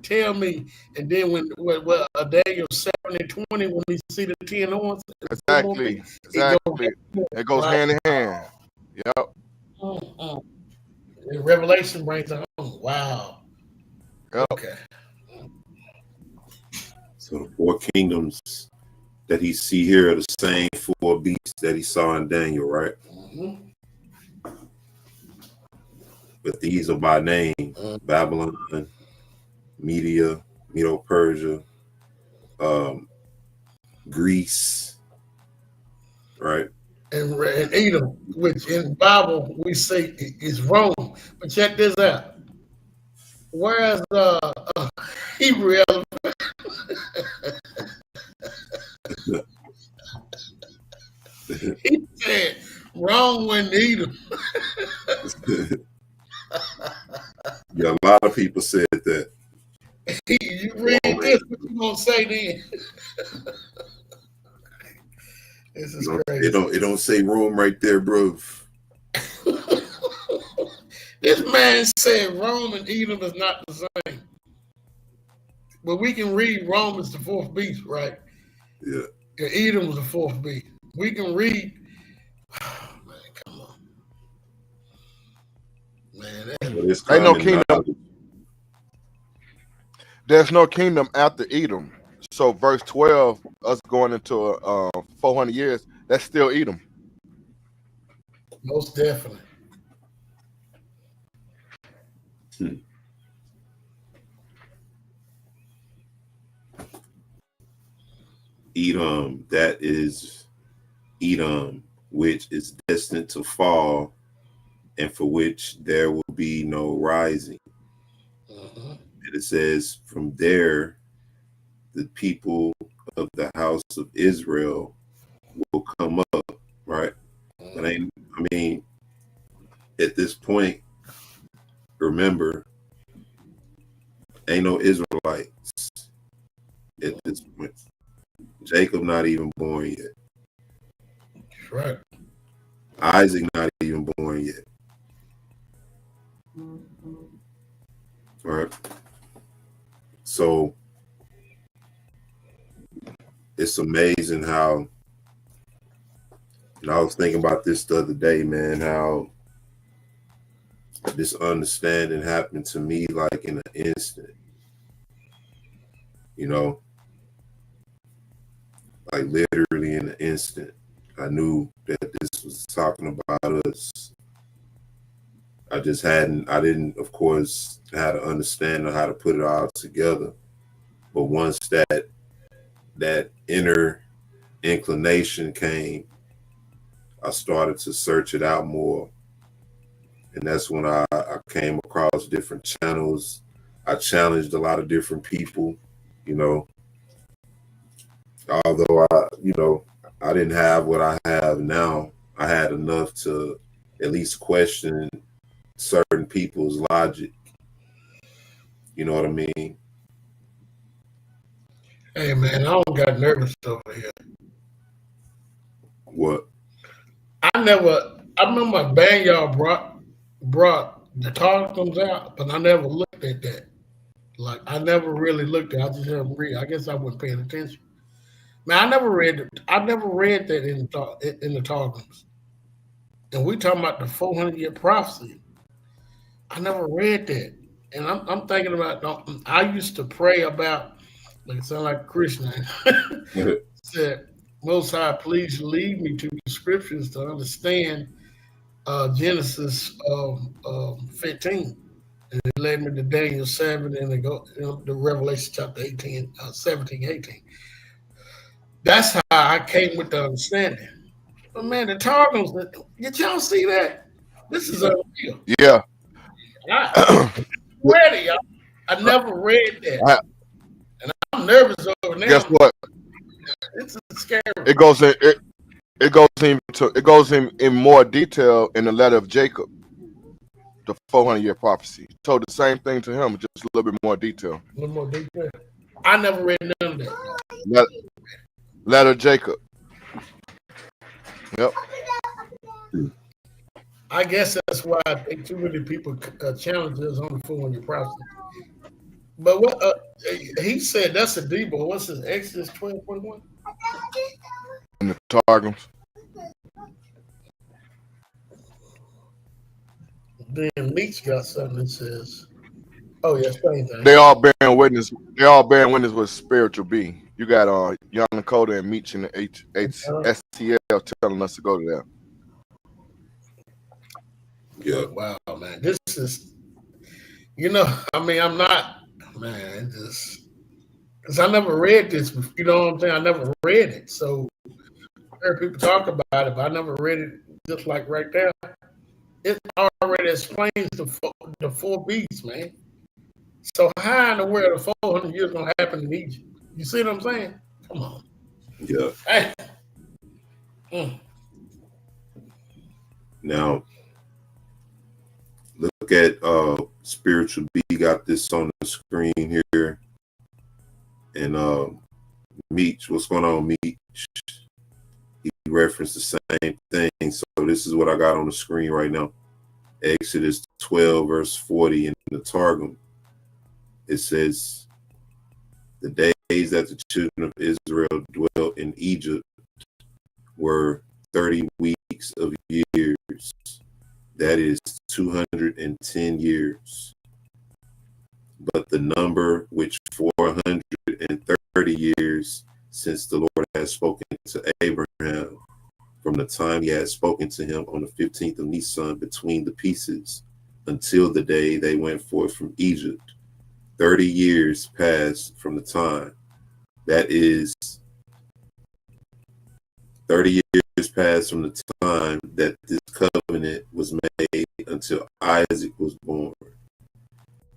tell me. And then when Daniel 7 and 20, when we see the 10 horns, Exactly. It goes hand in hand. Yep. And Revelation brings it home. Wow. Yep. Okay. So the four kingdoms that he see here are the same four beasts that he saw in Daniel, right? Mm-hmm. But these are by name: Babylon, Medo-Persia, Greece, right? And Edom, which in Bible we say is Rome. But check this out. Whereas Hebrew he said Rome wouldn't Edom. Yeah, a lot of people said that. You read this, what you gonna say then? This is crazy. It don't say Rome right there, bro. This man said Rome and Edom is not the same. But we can read Rome is the fourth beast, right? Yeah. And Edom was the fourth beast. We can read. Oh, man, come on. Man, ain't no kingdom. There's no kingdom after Edom. So verse 12, us going into 400 years, that's still Edom. Most definitely. Edom, that is Edom, which is destined to fall, and for which there will be no rising. And it says, from there, the people of the house of Israel will come up, right? But I mean, at this point, remember, ain't no Israelites at this point. Jacob not even born yet. That's right. Isaac not even born yet. Right. So it's amazing how, and I was thinking about this the other day, man, how this understanding happened to me like in an instant. You know, like literally in an instant. I knew that this was talking about us. I didn't, of course, how to understand or how to put it all together. But once that inner inclination came, I started to search it out more. And that's when I came across different channels. I challenged a lot of different people, you know. Although I didn't have what I have now, I had enough to at least question certain people's logic. You know what I mean? Hey, man, I don't got nervous over here. What? I remember my band y'all brought the Targums out, but I never looked at that. Like I never really looked at it. I just heard them read. I guess I wasn't paying attention. Man, I never read it. I never read that in the Targums. And we talking about the 400-year prophecy. I never read that. And I'm thinking about, I used to pray about, like, it sound like a Christian. Said, Most High, please lead me to the scriptures to understand Genesis 15. And it led me to Daniel 7 and the Revelation chapter 18, 17, 18. That's how I came with the understanding. But man, the Targums, did y'all see that? This is unreal. Yeah. I read it. I never read that. And I'm nervous over now. Guess what? It's scary. It goes in more detail in the letter of Jacob, the 400-year prophecy. Told the same thing to him, just a little bit more detail. A little more detail. I never read none of that. Letter of Jacob. Yep. I guess that's why I think too many people challenge us on the 400 prophecy. But what he said, that's a Debo. What's his Exodus 12:21? In the Targums. Then Meach got something that says, "Oh yeah, same thing." They all bearing witness. They all bearing witness with spiritual being. You got Young Dakota and Meach in the STL telling us to go to that. Yeah, wow, man. This is, I'm not, man, just because I never read this. You know what I'm saying? I never read it, so I heard people talk about it, but I never read it. Just like right there, it already explains the four beasts, man. So how in the world the 400 years gonna happen in Egypt? You see what I'm saying? Come on. Yeah. Hey. Now, look at Spiritual B. Got this on the screen here. And Meach, what's going on, Meach? He referenced the same thing. So this is what I got on the screen right now. Exodus 12, verse 40 in the Targum. It says, the days that the children of Israel dwelt in Egypt were 30 weeks of years. That is 210 years. But the number which 430 years since the Lord had spoken to Abraham, from the time he had spoken to him on the 15th of Nisan between the pieces, until the day they went forth from Egypt. 30 years passed from the time. That is 30 years passed from the time that this covenant was made until Isaac was born.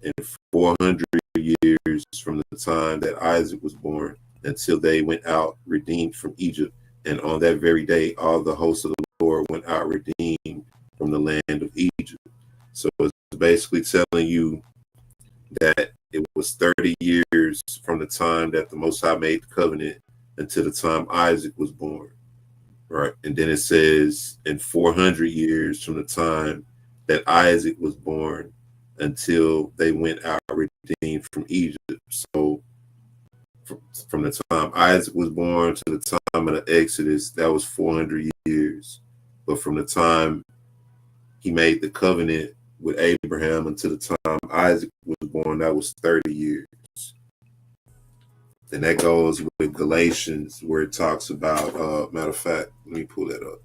And 400 years from the time that Isaac was born until they went out redeemed from Egypt. And on that very day, all the hosts of the Lord went out redeemed from the land of Egypt. So it's basically telling you that it was 30 years from the time that the Most High made the covenant until the time Isaac was born. Right. And then it says in 400 years from the time that Isaac was born until they went out redeemed from Egypt. So from the time Isaac was born to the time of the Exodus, that was 400 years. But from the time he made the covenant with Abraham until the time Isaac was born, that was 30 years. And that goes with Galatians, where it talks about, matter of fact, let me pull that up.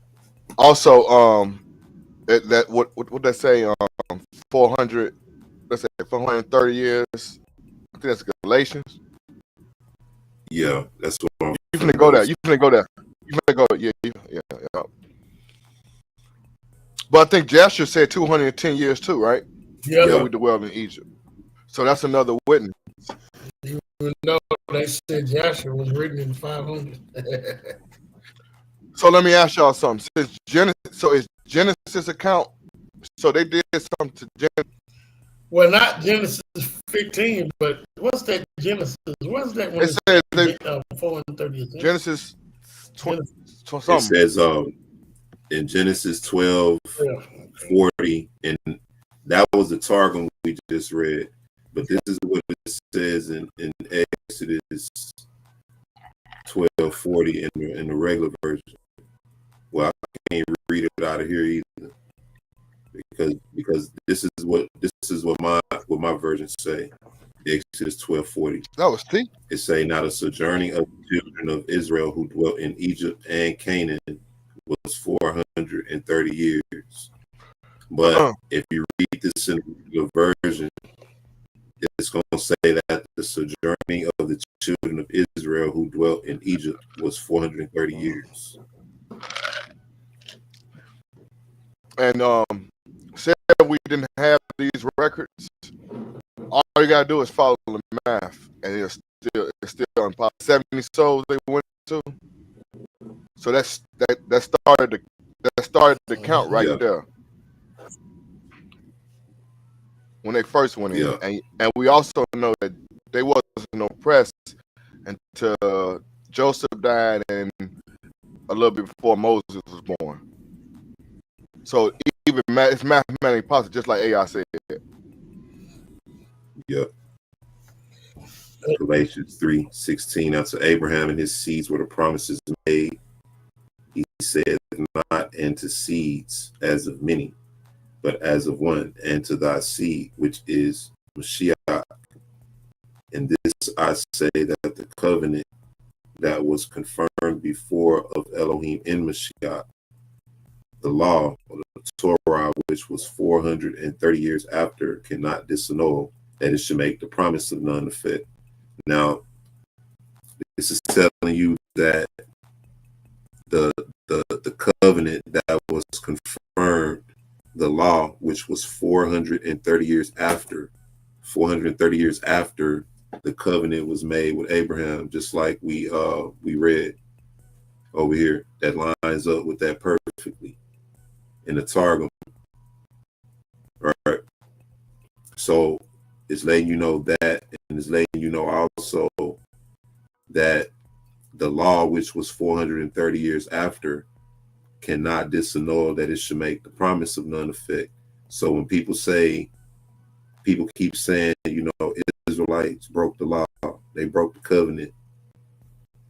Also, what they say, 400, let's say 430 years. I think that's Galatians. Yeah, that's what I'm. You finna go there. You finna go there. You finna go. Yeah. But I think Joshua said 210 years too, right? Yeah. We dwelled in Egypt. So that's another witness. Even though they said Joshua was written in 500. So let me ask y'all something. Is Genesis account? So they did something to Genesis. Well, not Genesis 15, but what's that Genesis? What's that one? It says 430. Genesis 20, it says in Genesis 12, 40, and that was the Targum we just read. But this is what it says in Exodus 12:40 in the regular version. Well, I can't read it out of here either, because this is what my versions say. Exodus 12:40. That was T. It say, now the sojourning of the children of Israel who dwelt in Egypt and Canaan was 430 years. But if you read this in the version, it's going to say that the sojourning of the children of Israel who dwelt in Egypt was 430 years. And said we didn't have these records. All you gotta do is follow the math, and it's still impossible. 70 souls they went to. So that started the count right there when they first went in. And we also know that they wasn't oppressed until Joseph died and a little bit before Moses was born. So even it's mathematically possible, just like AI said. Yep. Galatians 3:16. Now to Abraham and his seeds were the promises made. He said, not unto seeds as of many, but as of one, and to thy seed, which is Mashiach. And this I say, that the covenant that was confirmed before of Elohim in Mashiach, the law, or the Torah, which was 430 years after, cannot disannul, that it should make the promise of none effect. Now, this is telling you that the covenant that was confirmed, the law, which was 430 years after, the covenant was made with Abraham, just like we read over here, that lines up with that perfectly in the Targum. All right. So it's letting you know that, and it's letting you know also that the law, which was 430 years after, cannot disannul, that it should make the promise of none effect. So when people keep saying, Israelites broke the law, they broke the covenant,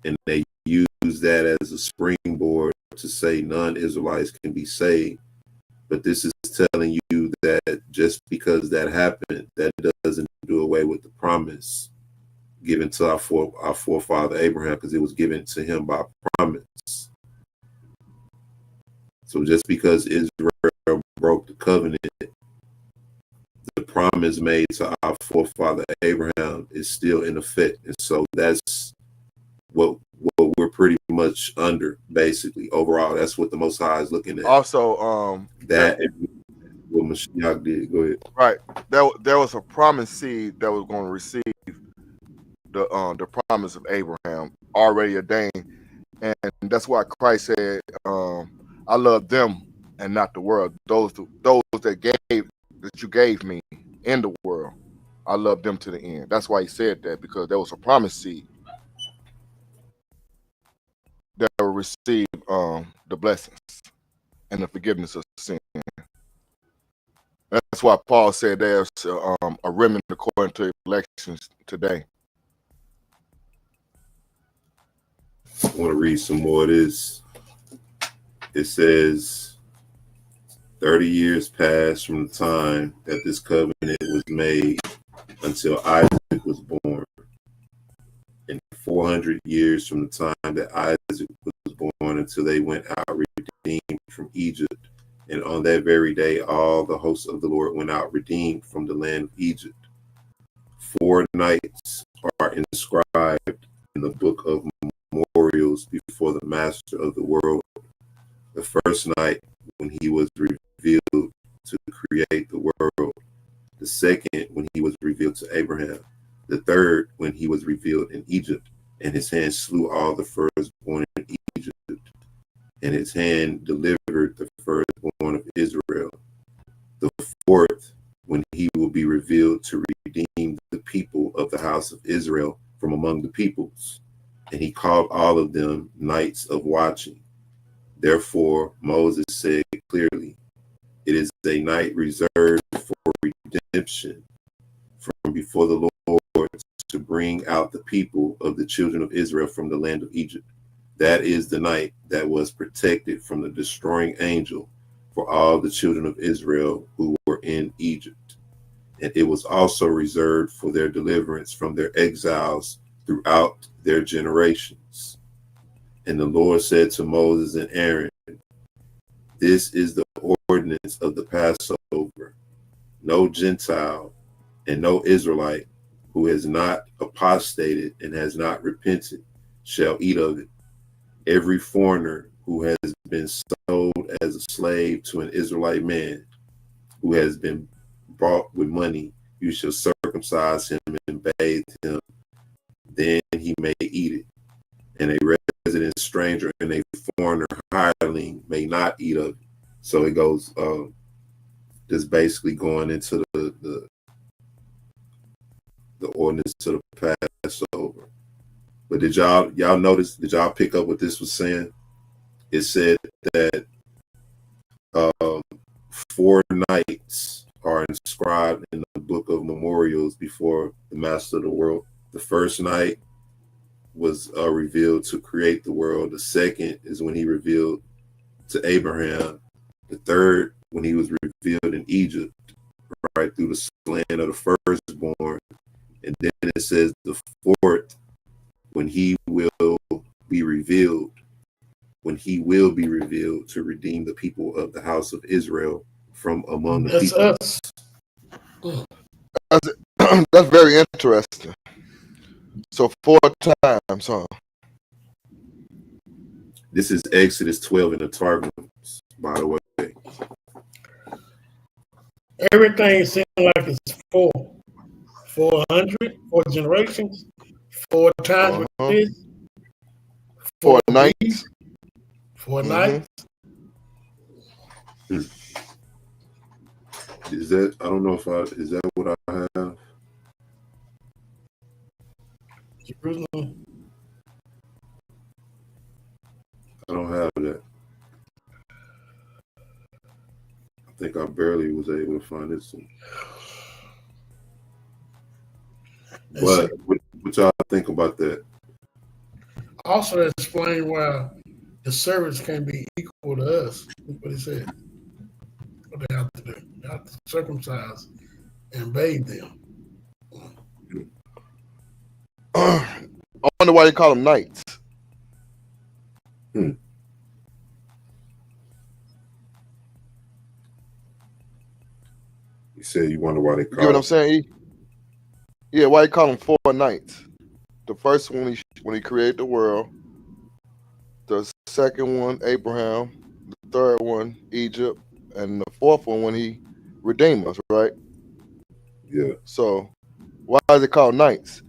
and they use that as a springboard to say non-Israelites can be saved. But this is telling you that just because that happened, that doesn't do away with the promise given to our forefather Abraham, because it was given to him by promise. So just because Israel broke the covenant, the promise made to our forefather Abraham is still in effect. And so that's what we're pretty much under, basically. Overall, that's what the Most High is looking at. Also, that what Mashiach did. Go ahead. Right. There was a promised seed that was going to receive the promise of Abraham, already ordained, and that's why Christ said, "I love them and not the world. Those that you gave me in the world, I love them to the end." That's why he said that, because there was a promised seed that will receive the blessings and the forgiveness of sin. That's why Paul said there's a remnant according to elections today. I want to read some more of this. It says, 30 years passed from the time that this covenant was made until Isaac was born, and 400 years from the time that Isaac was born until they went out redeemed from Egypt. And on that very day, all the hosts of the Lord went out redeemed from the land of Egypt. 4 nights are inscribed in the book of memorials before the master of the world. The first night, when he was revealed to create the world. The second, when he was revealed to Abraham. The third, when he was revealed in Egypt, and his hand slew all the firstborn in Egypt, and his hand delivered the firstborn of Israel. The fourth, when he will be revealed to redeem the people of the house of Israel from among the peoples. And he called all of them nights of watching. Therefore, Moses said clearly, it is a night reserved for redemption, from before the Lord to bring out the people of the children of Israel from the land of Egypt. That is the night that was protected from the destroying angel for all the children of Israel who were in Egypt. And it was also reserved for their deliverance from their exiles throughout their generations. And the Lord said to Moses and Aaron, this is the ordinance of the Passover. No Gentile and no Israelite who has not apostated and has not repented shall eat of it. Every foreigner who has been sold as a slave to an Israelite man who has been bought with money, you shall circumcise him and bathe him, then he may eat it. And a resident stranger and a foreigner hireling may not eat of it. So it goes just basically going into the ordinance of the Passover. But did y'all notice, did y'all pick up what this was saying? It said that 4 nights are inscribed in the book of memorials before the master of the world. The first night was revealed to create the world. The second is when he revealed to Abraham. The third, when he was revealed in Egypt, right through the slaying of the firstborn. And then it says the fourth, when he will be revealed, to redeem the people of the house of Israel from among the people. Us. That's very interesting. So 4 times, huh? This is Exodus 12 in the Targums, by the way. Everything seems like it's 400, 4 generations, 4 times with this, 4 nights. 4 nights. Is that, I don't know if is that what I have? Jerusalem. I don't have that. I think I barely was able to find this one. But what y'all think about that? Also explain why the servants can't be equal to us. That's what he said. What they have to do. They have to circumcise and bathe them. I wonder why they call them knights. You said you wonder why they call. You know what I'm saying? Yeah, why they call them 4 nights? The first one when he created the world. The second one, Abraham. The third one, Egypt, and the fourth one when he redeemed us, right? Yeah. So why is it called nights?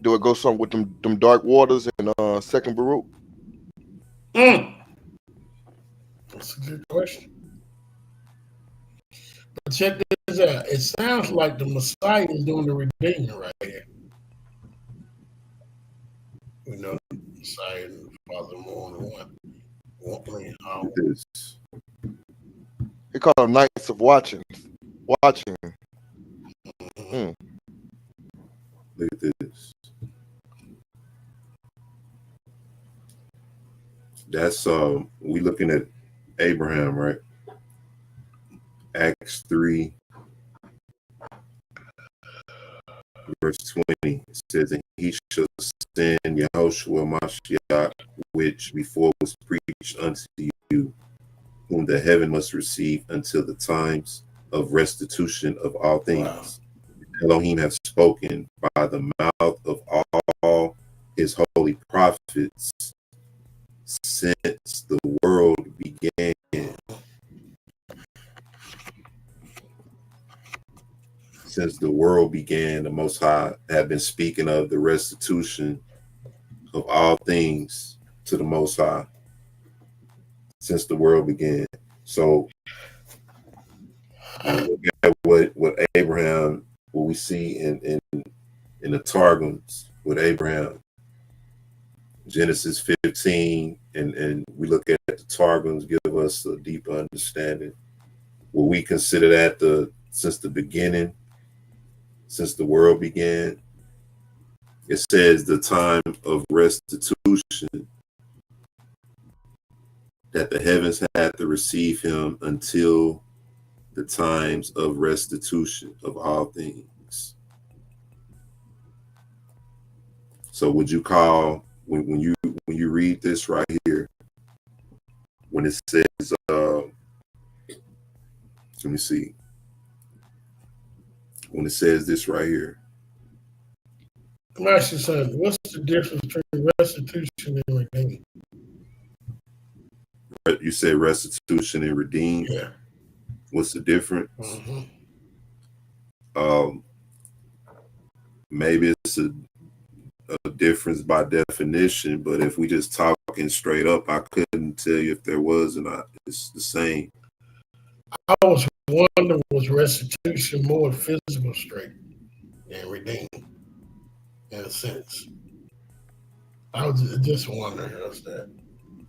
Do it go something with them dark waters in Second Baruch? That's a good question. But check this out. It sounds like the Messiah is doing the redeeming right here. We know the Messiah and the Father more than one. He called them nights of watching. Look at this. That's we looking at Abraham, right? Acts 3, verse 20. It says, and he shall send Yahushua Mashiach, which before was preached unto you, whom the heaven must receive until the times of restitution of all things. Wow. Elohim have spoken by the mouth of all his holy prophets since the world began. Since the world began, the Most High have been speaking of the restitution of all things to the Most High since the world began. So look at what Abraham, what we see in the Targums with Abraham, Genesis 15, and we look at the Targums, give us a deeper understanding. Will we consider that since the beginning since the world began. It says the time of restitution, that the heavens had to receive him until the times of restitution of all things. So would you call, when you read this right here, when it says, let me see, when it says this right here, I'm asking something. What's the difference between restitution and redeem? you say restitution and redeem. Yeah. What's the difference? Mm-hmm. Maybe it's a difference by definition, but if we just talking straight up, I couldn't tell you if there was or not. It's the same. I was wondering, was restitution more physical straight than redeem, in a sense? I was just wondering what's that,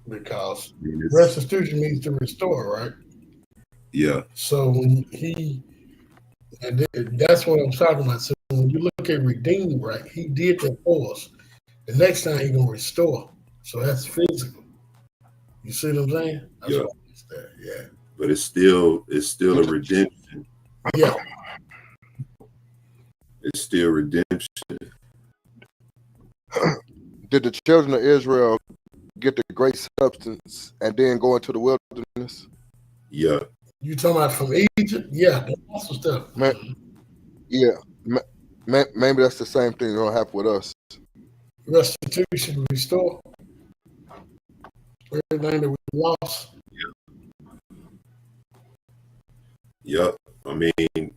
because restitution means to restore, right? Yeah. So when that's what I'm talking about. So when you look at redeem, right, he did that for us. The next time he's gonna restore. So that's physical. You see what I'm saying? That's Yeah. what there. Yeah. But it's still a redemption. Yeah. It's still redemption. Did the children of Israel get the great substance and then go into the wilderness? Yeah. You talking about from Egypt? Yeah, the awesome stuff. Yeah. Maybe that's the same thing that'll happen with us. Restitution, restore everything that we lost. Yep. I mean,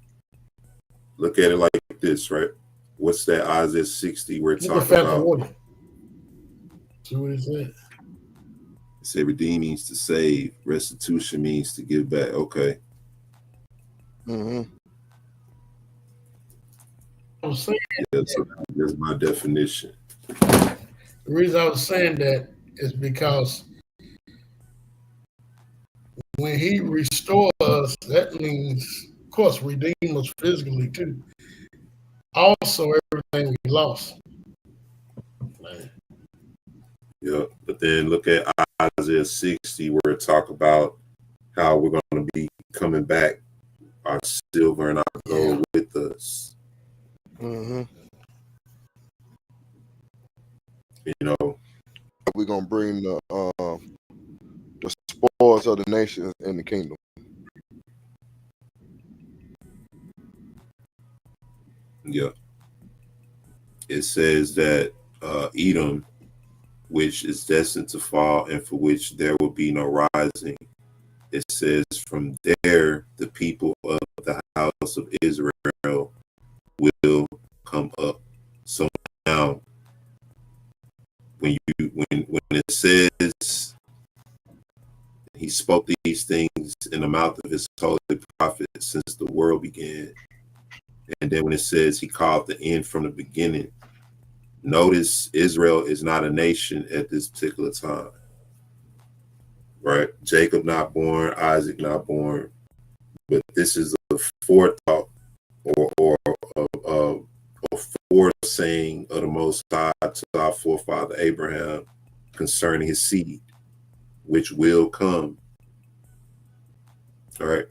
look at it like this, right? What's that Isaiah 60 we're talking about? See what it said? It said redeem means to save. Restitution means to give back. Okay. Mm-hmm. I was saying that's my definition. The reason I was saying that is because when he restores us, that means, of course, redeem us physically too. Also, everything we lost. Yeah, but then look at Isaiah 60 where it talk about how we're going to be coming back, our silver and our gold with us. Mm-hmm. You know, we're gonna bring the spoils of the nations in the kingdom. Yeah. It says that Edom, which is destined to fall and for which there will be no rising. It says from there the people of the house of Israel will come up. So now when it says he spoke these things in the mouth of his holy prophet since the world began, and then when it says he called the end from the beginning, notice Israel is not a nation at this particular time, right? Jacob not born, Isaac not born, but this is a forethought or a foresaying of the Most High to our forefather Abraham concerning his seed, which will come. All right.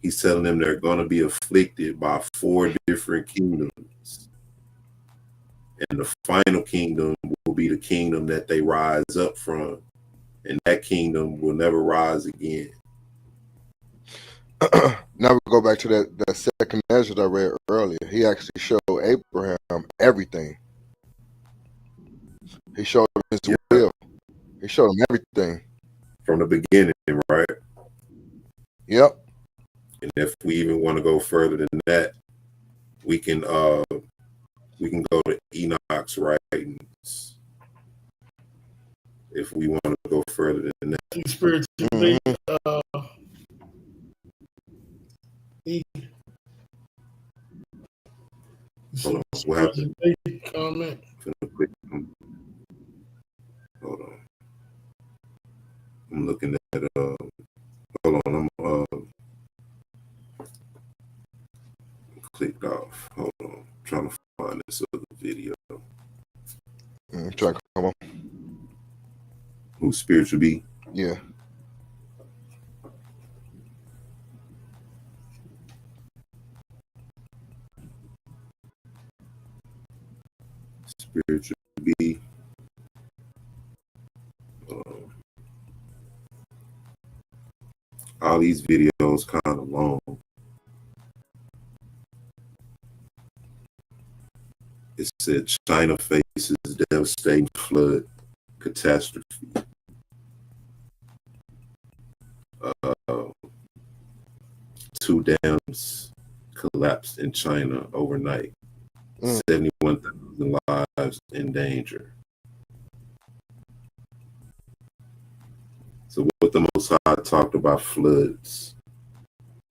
He's telling them they're going to be afflicted by 4 different kingdoms. And the final kingdom will be the kingdom that they rise up from. And that kingdom will never rise again. Now we go back to that second Ezra that I read earlier. He actually showed Abraham everything. He showed him his will. He showed him everything. From the beginning, right? Yep. And if we even want to go further than that, we can go to Enoch's writings. If we want to go further than that. Spiritually, Hold on. What happened? Comment. Hold on. I'm looking at hold on. I'm clicked off. Hold on. I'm trying to find this other video. Try to come on. Who's spiritual be? Yeah. Spiritual be. All these videos kind of long. It said China faces devastating flood catastrophe. Two dams collapsed in China overnight. 71,000 lives in danger. So what the Most High talked about floods.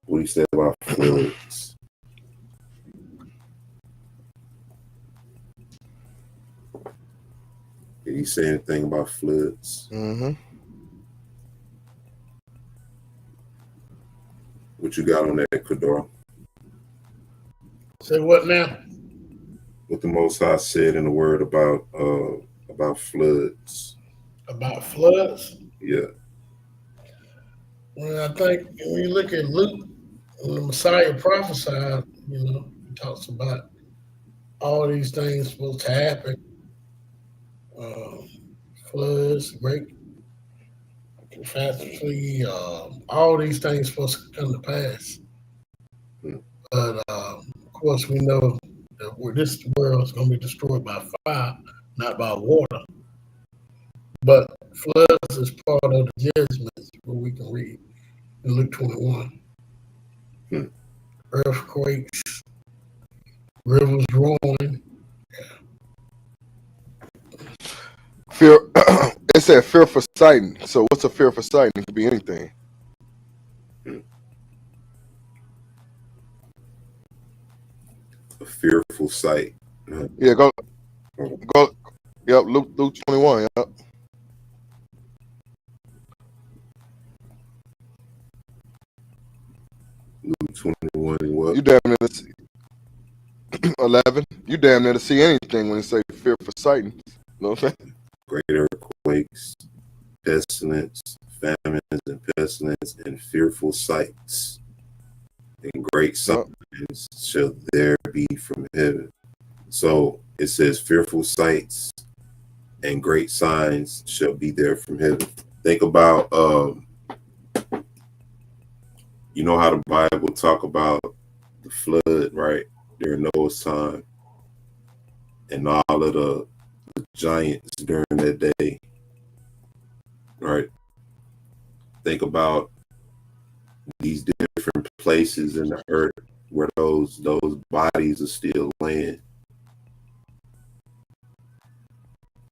What he said about floods. Did he say anything about floods? Mm-hmm. What you got on that, Kador? Say what now? What the Most High said in the word about floods. About floods? Yeah. Well, I think when you look at Luke, when the Messiah prophesied, he talks about all these things supposed to happen. Floods, great catastrophe, all these things supposed to come to pass. But of course, we know that this world is going to be destroyed by fire, not by water. But floods is part of the judgments, where we can read in Luke 21. Earthquakes, rivers roaring. Fear. It said fear for sighting. So what's a fear for sighting? It could be anything. A fearful sight. Yeah, go. Yep, Luke 21. Yep. Luke 21 and what? You damn near to see 11. You damn near to see anything when it say fear for sighting. You know what I'm saying? Great earthquakes, pestilence, famines and pestilence, and fearful sights, and great signs shall there be from heaven. So it says fearful sights and great signs shall be there from heaven. Think about you know how the Bible talk about the flood, right? During Noah's time, and all of the giants during that day, right? Think about these different places in the earth where those bodies are still laying.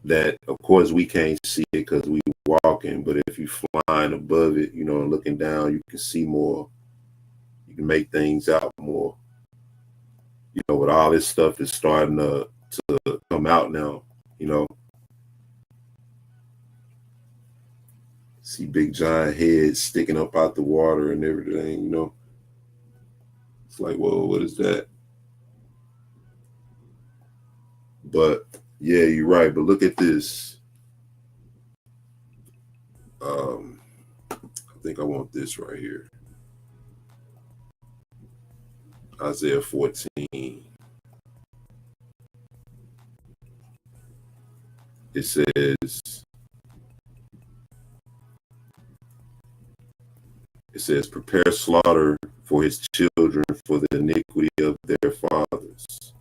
That, of course, we can't see it because we walking, but if you flying above it, and looking down, you can see more. You can make things out more. With all this stuff that's starting to come out now, see big giant heads sticking up out the water and everything, It's like, whoa, what is that? But yeah, you're right. But look at this. I think I want this right here. Isaiah 14. It says, prepare slaughter for his children for the iniquity of their fathers,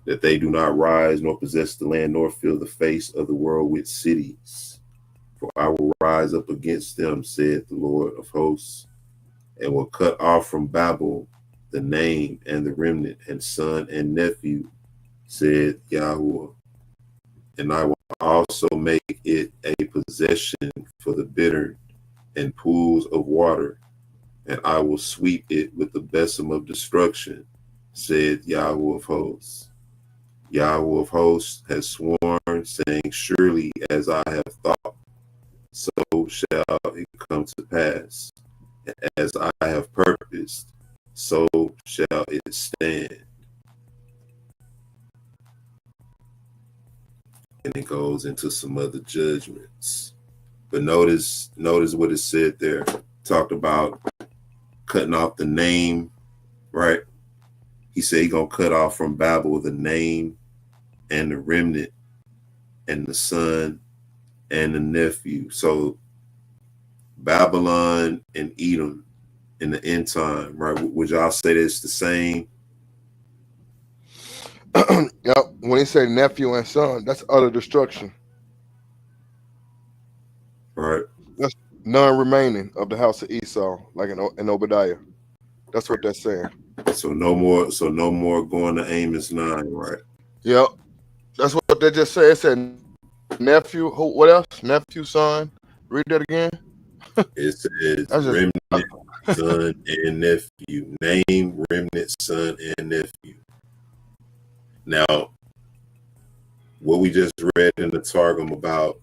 that they do not rise nor possess the land nor fill the face of the world with cities. For I will rise up against them, said the Lord of hosts, and will cut off from Babel the name and the remnant and son and nephew, said Yahweh. And I will also make it a possession for the bitter and pools of water, and I will sweep it with the besom of destruction, said Yahweh of hosts. Yahweh of hosts has sworn, saying, surely as I have thought, so shall it come to pass. As I have purposed, so shall it stand. And it goes into some other judgments. But notice what it said there. Talked about cutting off the name, right? He said he's gonna cut off from Babel the name and the remnant and the son and the nephew. So Babylon and Edom in the end time, right? Would y'all say that's the same? Yep. When he say nephew and son, that's utter destruction. Right. That's none remaining of the house of Esau, like in Obadiah. That's what that's saying. So no more going to Amos 9, right? Yep. That's what they just said. It said nephew. Who? What else? Nephew, son. Read that again. It says That's just remnant, son, and nephew. Name, remnant, son, and nephew. Now, what we just read in the Targum about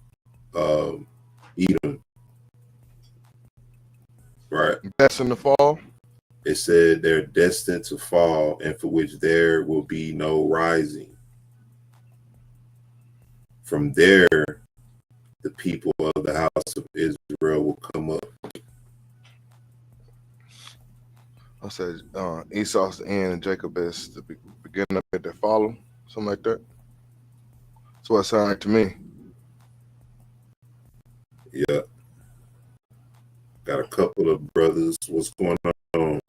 Edom, right? destined to fall. It said they're destined to fall, and for which there will be no rising. From there, the people of the house of Israel will come up. I said Esau's the end and Jacob is the beginning of it that follow. Something like that. That's what it sounded like to me. Yeah. Got a couple of brothers. What's going on?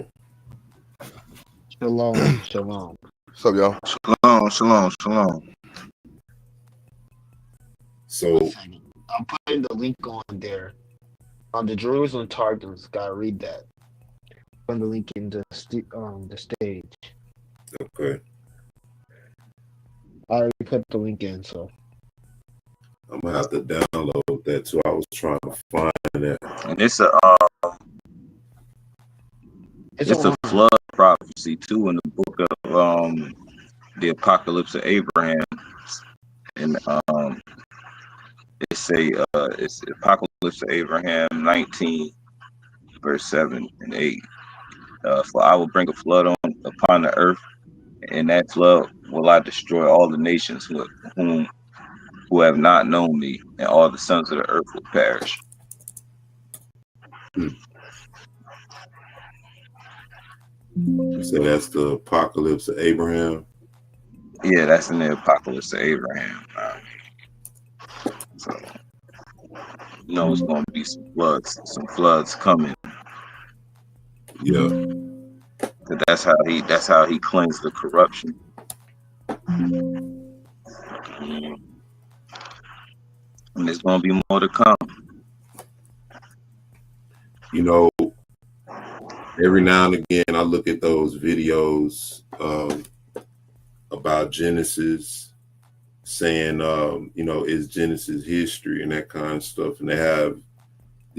Shalom, shalom. What's up, y'all? Shalom, shalom, shalom. So I'm putting the link on there. On the Jerusalem Targums, gotta read that. Put the link in the stage. okay, I already put the link in, so I'm gonna have to download that too. I was trying to find that. And it's a flood prophecy too in the book of the Apocalypse of Abraham, and it's Apocalypse of Abraham 19 verse 7 and 8. For I will bring a flood upon the earth, and that flood will I destroy all the nations who have not known me, and all the sons of the earth will perish. So that's the Apocalypse of Abraham. Yeah, that's in the Apocalypse of Abraham. So you know it's going to be some floods coming. Yeah. That's how he cleansed the corruption. And there's going to be more to come. You know, every now and again I look at those videos about Genesis, saying is Genesis history and that kind of stuff, and they have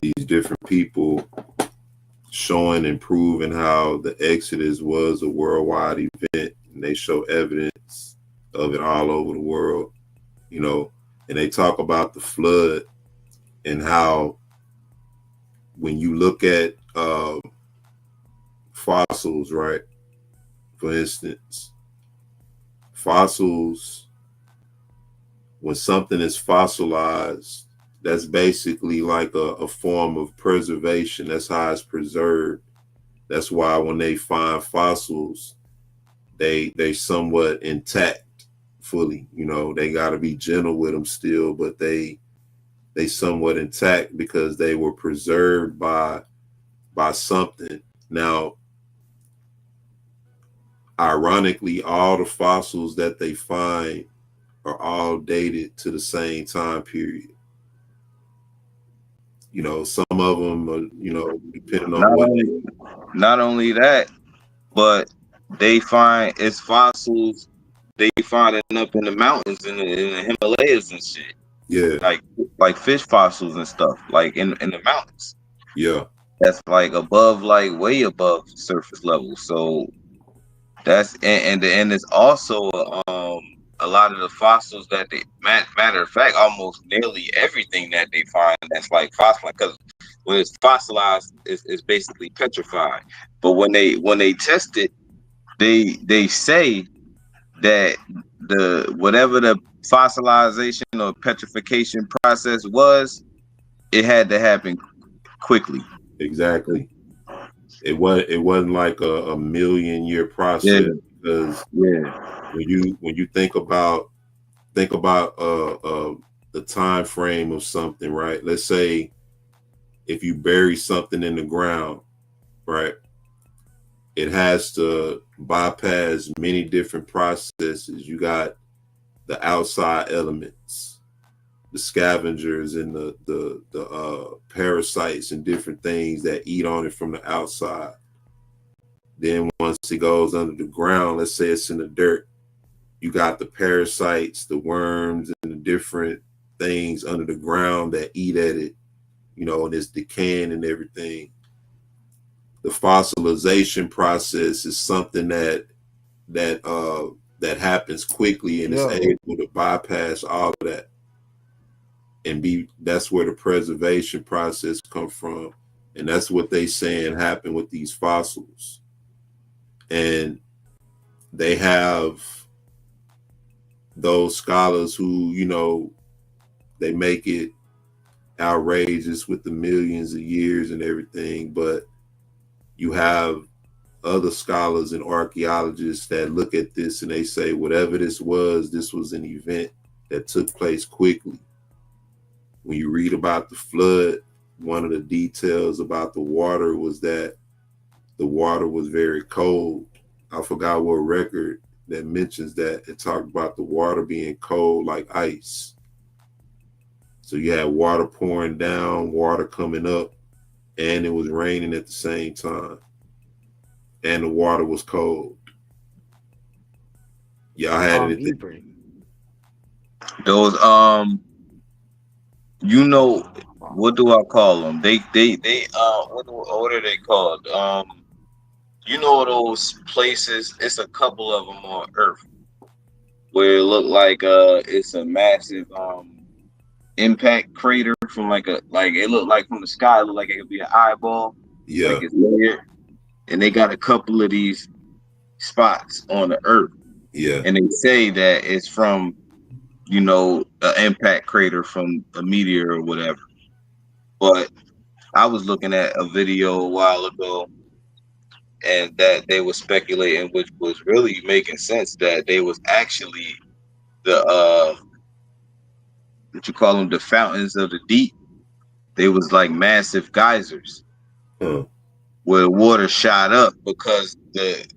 these different people showing and proving how the Exodus was a worldwide event, and they show evidence of it all over the world, and they talk about the flood and how when you look at fossils, right? For instance, fossils, when something is fossilized, that's basically like a form of preservation. That's how it's preserved. That's why when they find fossils, they somewhat intact fully. They got to be gentle with them still, but they somewhat intact because they were preserved by something. Now, ironically, all the fossils that they find are all dated to the same time period. Some of them are, depending on Not only that, but they find it's fossils. They find it up in the mountains in the Himalayas and shit. Yeah. Like fish fossils and stuff, like in the mountains. Yeah. That's like way above surface level. So that's and it's also a lot of the fossils that they matter of fact, almost nearly everything that they find that's like fossil, because when it's fossilized, it's basically petrified. But when they test it, they say that the whatever the fossilization or petrification process was, it had to happen quickly. Exactly. It wasn't like a million-year process, because when you think about the time frame of something, right? Let's say if you bury something in the ground, right? It has to bypass many different processes. You got the outside elements, the scavengers and the parasites and different things that eat on it from the outside. Then once it goes under the ground, let's say it's in the dirt, you got the parasites, the worms, and the different things under the ground that eat at it, and it's decaying and everything. The fossilization process is something that happens quickly, and is able to bypass all of that, and that's where the preservation process come from. And that's what they saying happened with these fossils. And they have those scholars who, they make it outrageous with the millions of years and everything, but you have other scholars and archaeologists that look at this and they say whatever this was an event that took place quickly. When you read about the flood, one of the details about the water was that the water was very cold. I forgot what record that mentions that. It talked about the water being cold like ice. So you had water pouring down, water coming up, and it was raining at the same time. And the water was cold. Y'all had anything? Those what do I call them? They what are they called? Those places, it's a couple of them on Earth where it look like it's a massive impact crater from like it looked like from the sky, it looked like it could be an eyeball. Yeah. Like it's weird. And they got a couple of these spots on the Earth. Yeah. And they say that it's from, an impact crater from a meteor or whatever. But I was looking at a video a while ago, and that they were speculating, which was really making sense, that they was actually the what you call them, the fountains of the deep. They was like massive geysers where water shot up because the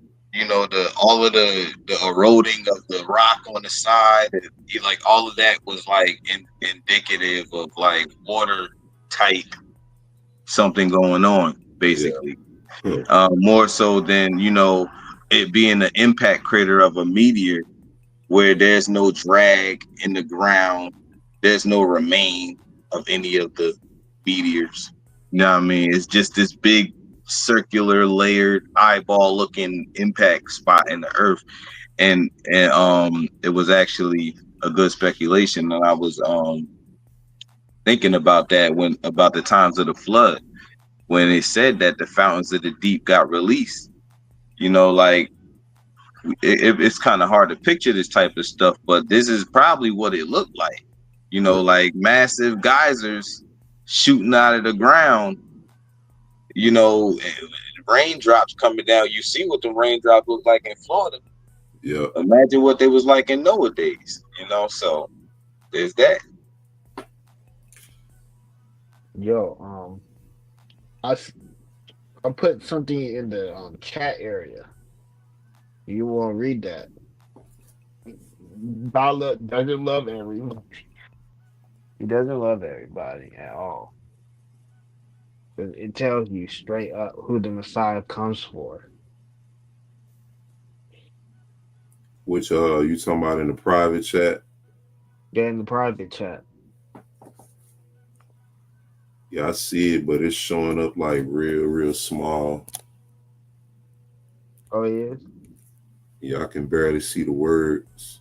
all of the eroding of the rock on the side, like all of that was like indicative of like water type something going on, basically. More so than it being the impact crater of a meteor where there's no drag in the ground, there's no remain of any of the meteors. You know what I mean? It's just this big circular layered eyeball looking impact spot in the earth. And it was actually a good speculation. And I was thinking about that about the times of the flood, when it said that the fountains of the deep got released. Like it's kind of hard to picture this type of stuff, but this is probably what it looked like. Like massive geysers shooting out of the ground, raindrops coming down. You see what the raindrops look like in Florida. Yeah. Imagine what they was like in Noah days, so there's that. Yo, I put something in the chat area. You want to read that? Bala doesn't love everyone. He doesn't love everybody at all. It tells you straight up who the Messiah comes for. Which you talking about in the private chat? Yeah, in the private chat. Yeah, I see it, but it's showing up like real small. Oh, it is? Yeah, I can barely see the words.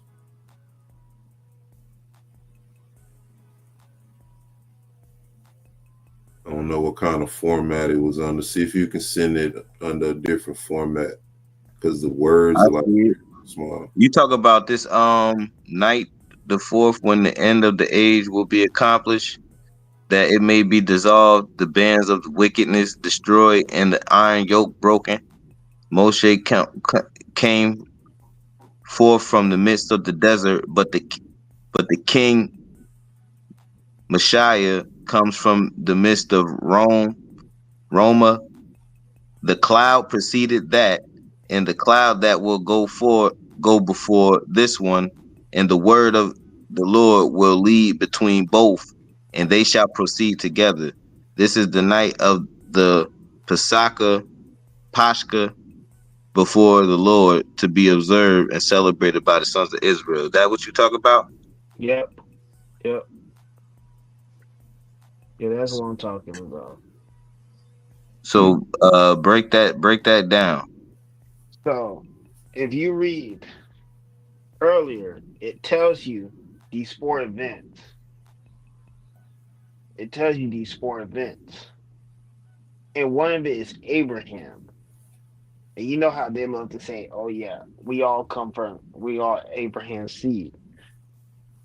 I don't know what kind of format it was under. See if you can send it under a different format because the words I are like see it. small. You talk about this night, the fourth, when the end of the age will be accomplished, that it may be dissolved, the bands of wickedness destroyed, and the iron yoke broken. Moshe came forth from the midst of the desert, but the king Messiah comes from the midst of Roma. The cloud preceded that, and the cloud that will go before this one, and the word of the Lord will lead between both, and they shall proceed together. This is the night of the Pascha before the Lord, to be observed and celebrated by the sons of Israel. Is that what you talk about? Yep. Yep. Yeah, that's what I'm talking about. So break that down. So, if you read earlier, it tells you these four events. It tells you these four events. And one of it is Abraham. And you know how they love to say, oh, yeah, we all Abraham's seed.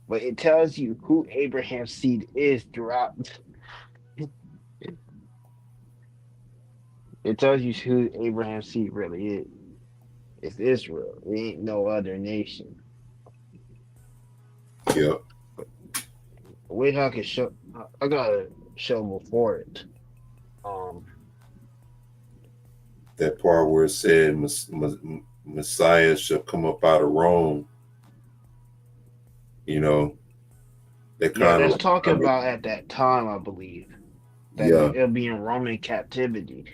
But it tells you who Abraham's seed is throughout. It tells you who Abraham's seed really is. It's Israel. It ain't no other nation. Yep. Wait till I can show. I gotta show before it. Um, That part where it said Messiah shall come up out of Rome. You know, that yeah, kind of that's like, talking about at that time, I believe, that yeah, it'll be in Roman captivity.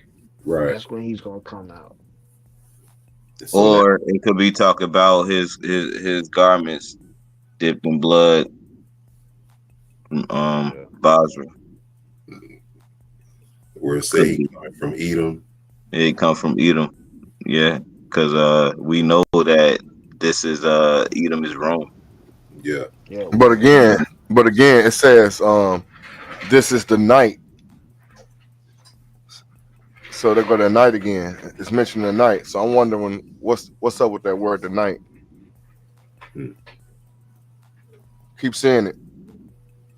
right. That's when he's gonna come out. So that Or it could be talking about his garments dipped in blood from Yeah, Basra. where it say Could he be. coming from Edom. It come from Edom. Yeah. Cause we know that this is Edom is Rome. Yeah, yeah, But we know again, that. it says this is the night. So they go to night again. It's mentioned the night. So I'm wondering what's up with that word tonight. Hmm. Keep saying it.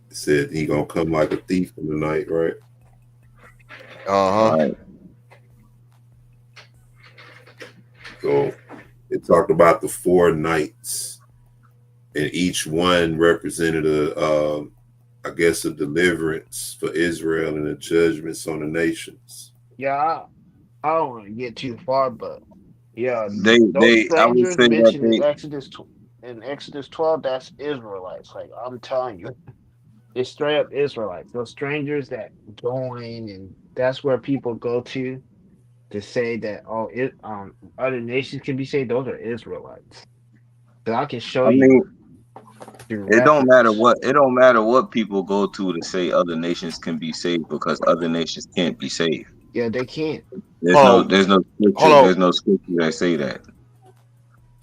It said he gonna come like a thief in the night, right? Uh huh. Right. So it talked about the four nights, and each one represented I guess, a deliverance for Israel and the judgments on the nations. Yeah, I don't want to get too far, but yeah, those They I would strangers say that mentioned in they Exodus 12, that's Israelites. Like I'm telling you, it's straight up Israelites. Those strangers that join, and that's where people go to say that other nations can be saved. Those are Israelites. So I can show I you mean through it don't matter reference. what people go to say other nations can be saved, because other nations can't be saved. Yeah, they can't. There's Hold no on. there's no Hold scripture on. there's no scripture that say that.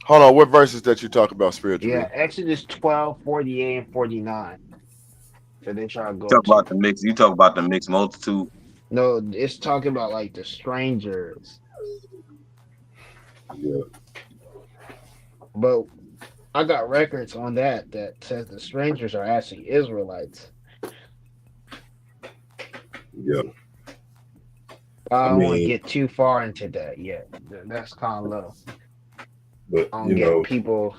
Hold on. What verses that you talk about Yeah, spiritually? Exodus 12, 48, and 49. So they try to go Talk to. about the mix. You talk about the mixed multitude. No, it's talking about like the strangers. Yeah, But I got records on that says the strangers are actually Israelites. yeah. I I don't want to mean, get too far into that yet. That's kind of low. but I don't you get know, people.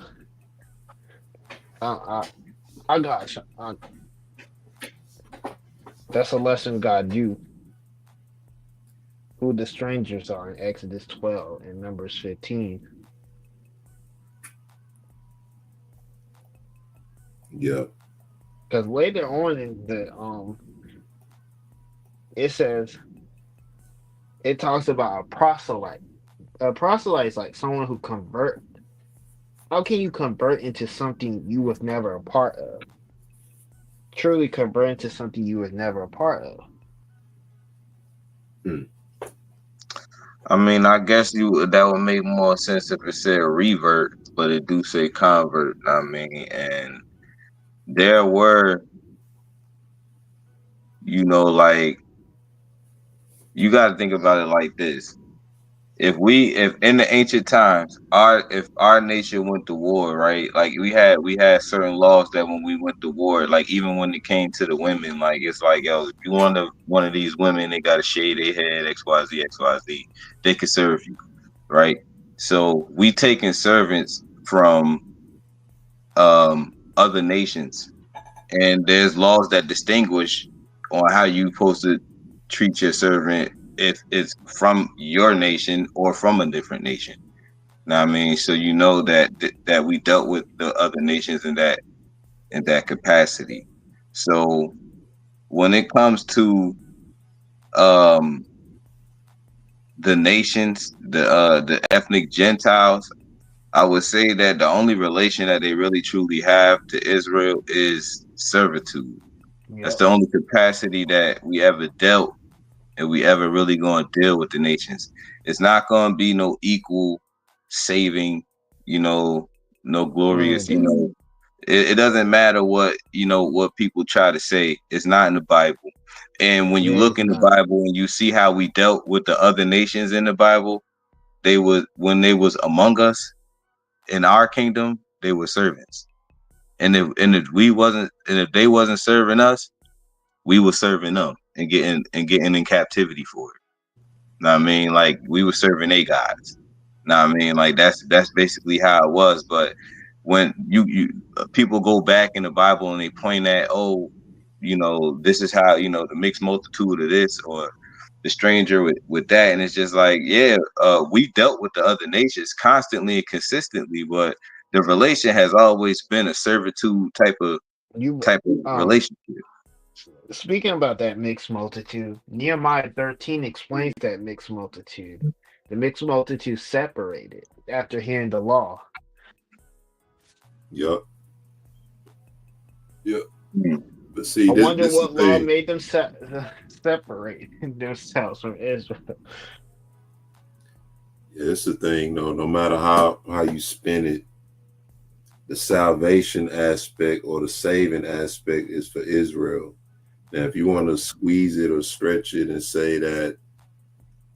I got. That's a lesson God do. Who the strangers are in Exodus 12 and Numbers 15. yeah, Because later on in the it says it talks about a proselyte. A proselyte is like someone who convert. How can you convert into something you was never a part of? Truly convert into something you was never a part of. hmm. I mean, I guess that would make more sense if it said revert, but it do say convert. I mean, and there were, like you got to think about it like this. If in the ancient times, if our nation went to war, right? Like we had certain laws that when we went to war, like even when it came to the women, like it's like, yo, if you want one of these women, they got to shave their head, XYZ, XYZ. They could serve you, right? So we taking servants from other nations, and there's laws that distinguish on how you supposed to treat your servant if it's from your nation or from a different nation. Now, I mean, so you know that we dealt with the other nations in that capacity. So when it comes to um the nations, the ethnic Gentiles, I would say that the only relation that they really truly have to Israel is servitude. That's Yep. the only capacity that we ever dealt and we ever really going to deal with the nations. It's not going to be no equal saving, no glorious, it doesn't matter what, what people try to say. It's not in the Bible. And when you Yeah, look it's in the not. Bible and you see how we dealt with the other nations in the Bible, when they was among us in our kingdom, they were servants. And if they wasn't serving us, we were serving them and getting in captivity for it. Know what I mean? Like we were serving they gods. Know what I mean? Like that's basically how it was. But when you people go back in the Bible and they point at, oh, this is how, the mixed multitude of this or the stranger with that, and it's just like, yeah, we dealt with the other nations constantly and consistently, but the relation has always been a servitude You type of um relationship. speaking about that mixed multitude, Nehemiah 13 explains that mixed multitude. The mixed multitude separated after hearing the law. Yup. Yep. Hmm. But see, I wonder this is what the law thing. made them separate themselves from Israel. Yeah, it's the thing, though. No matter how you spin it, the salvation aspect or the saving aspect is for Israel. Now, if you want to squeeze it or stretch it and say that,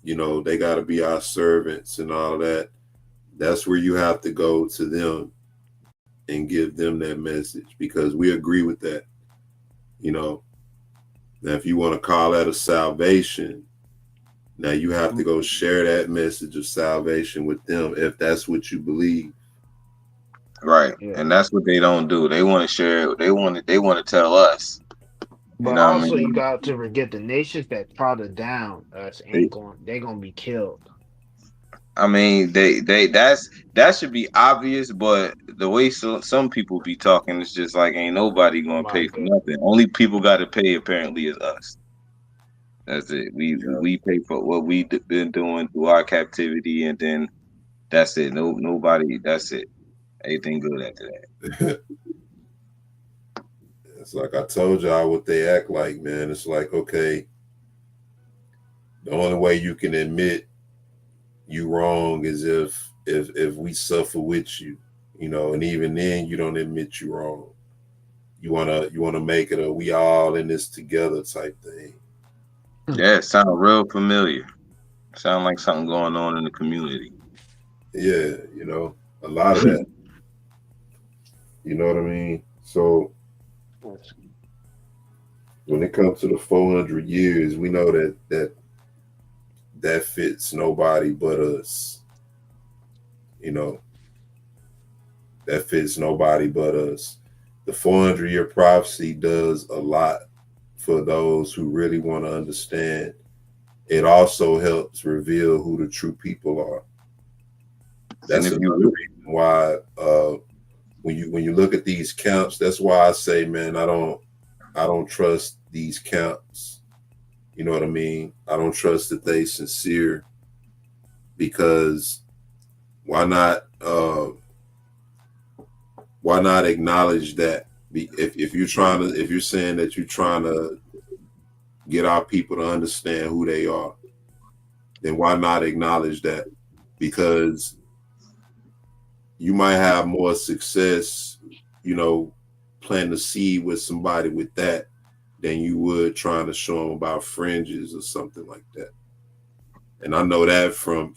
they got to be our servants and all that, that's where you have to go to them and give them that message, because we agree with that. Now, if you want to call that a salvation, now you have to go share that message of salvation with them if that's what you believe. Right. Yeah. And that's what they don't do. They want to share it. They want to tell us. You But know what I also you mean? got to forget the nations that trodden down us They, they're gonna be killed. I mean, that should be obvious, but the way some people be talking, it's just like ain't nobody Oh gonna my pay for goodness. nothing. Only people got to pay apparently is us. That's it. Yeah. We pay for what been doing through our captivity, and then that's it. Nobody. That's it. Anything good after that. It's like I told y'all what they act like, man. It's like, okay, the only way you can admit you wrong is if we suffer with you, and even then you don't admit you wrong. You wanna make it a we all in this together type thing. Yeah, it sound real familiar. Sound like something going on in the community. Yeah, a lot of that. You know what I mean? So when it comes to the 400 years, we know that fits nobody but us. That fits nobody but us. The 400-year prophecy does a lot for those who really want to understand. It also helps reveal who the true people are. And That's if another you reason why when you look at these counts, that's why I say, man, I don't trust these counts. You know what I mean? I don't trust that they sincere, because why not acknowledge that if you're saying that you're trying to get our people to understand who they are, then why not acknowledge that? Because you might have more success, planting a seed with somebody with that than you would trying to show them about fringes or something like that. and I know that from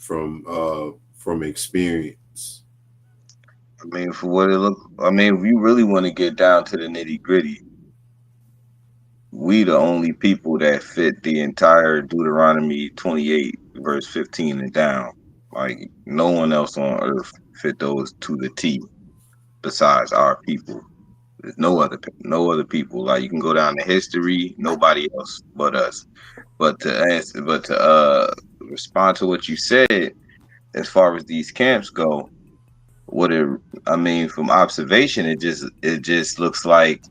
experience. I mean, for what it look, I mean, if you really want to get down to the nitty gritty, we the only people that fit the entire Deuteronomy 28 verse 15 and down. Like no one else on earth fit those to the T besides our people. There's no other people. Like you can go down to history, nobody else but us. But to respond to what you said, as far as these camps go, what it I mean from observation, it just looks like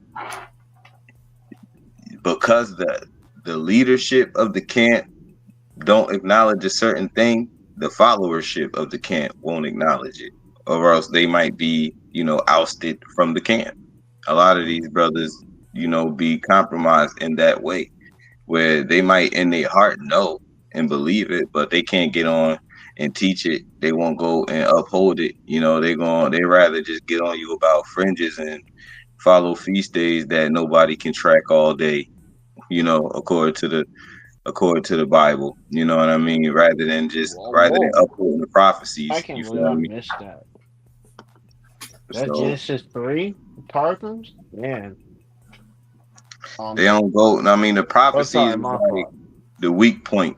because the leadership of the camp don't acknowledge a certain thing, the followership of the camp won't acknowledge it, or else they might be, ousted from the camp. A lot of these brothers, be compromised in that way, where they might in their heart know and believe it, but they can't get on and teach it. They won't go and uphold it. They rather just get on you about fringes and follow feast days that nobody can track all day, according to the Bible. You know what I mean? Rather than Whoa. upholding the I prophecies. can't You believe feel I me? missed that. That's So Genesis 3? Targums? Man. they don't go. I mean, the Oh, prophecies sorry, is my like fault. the weak point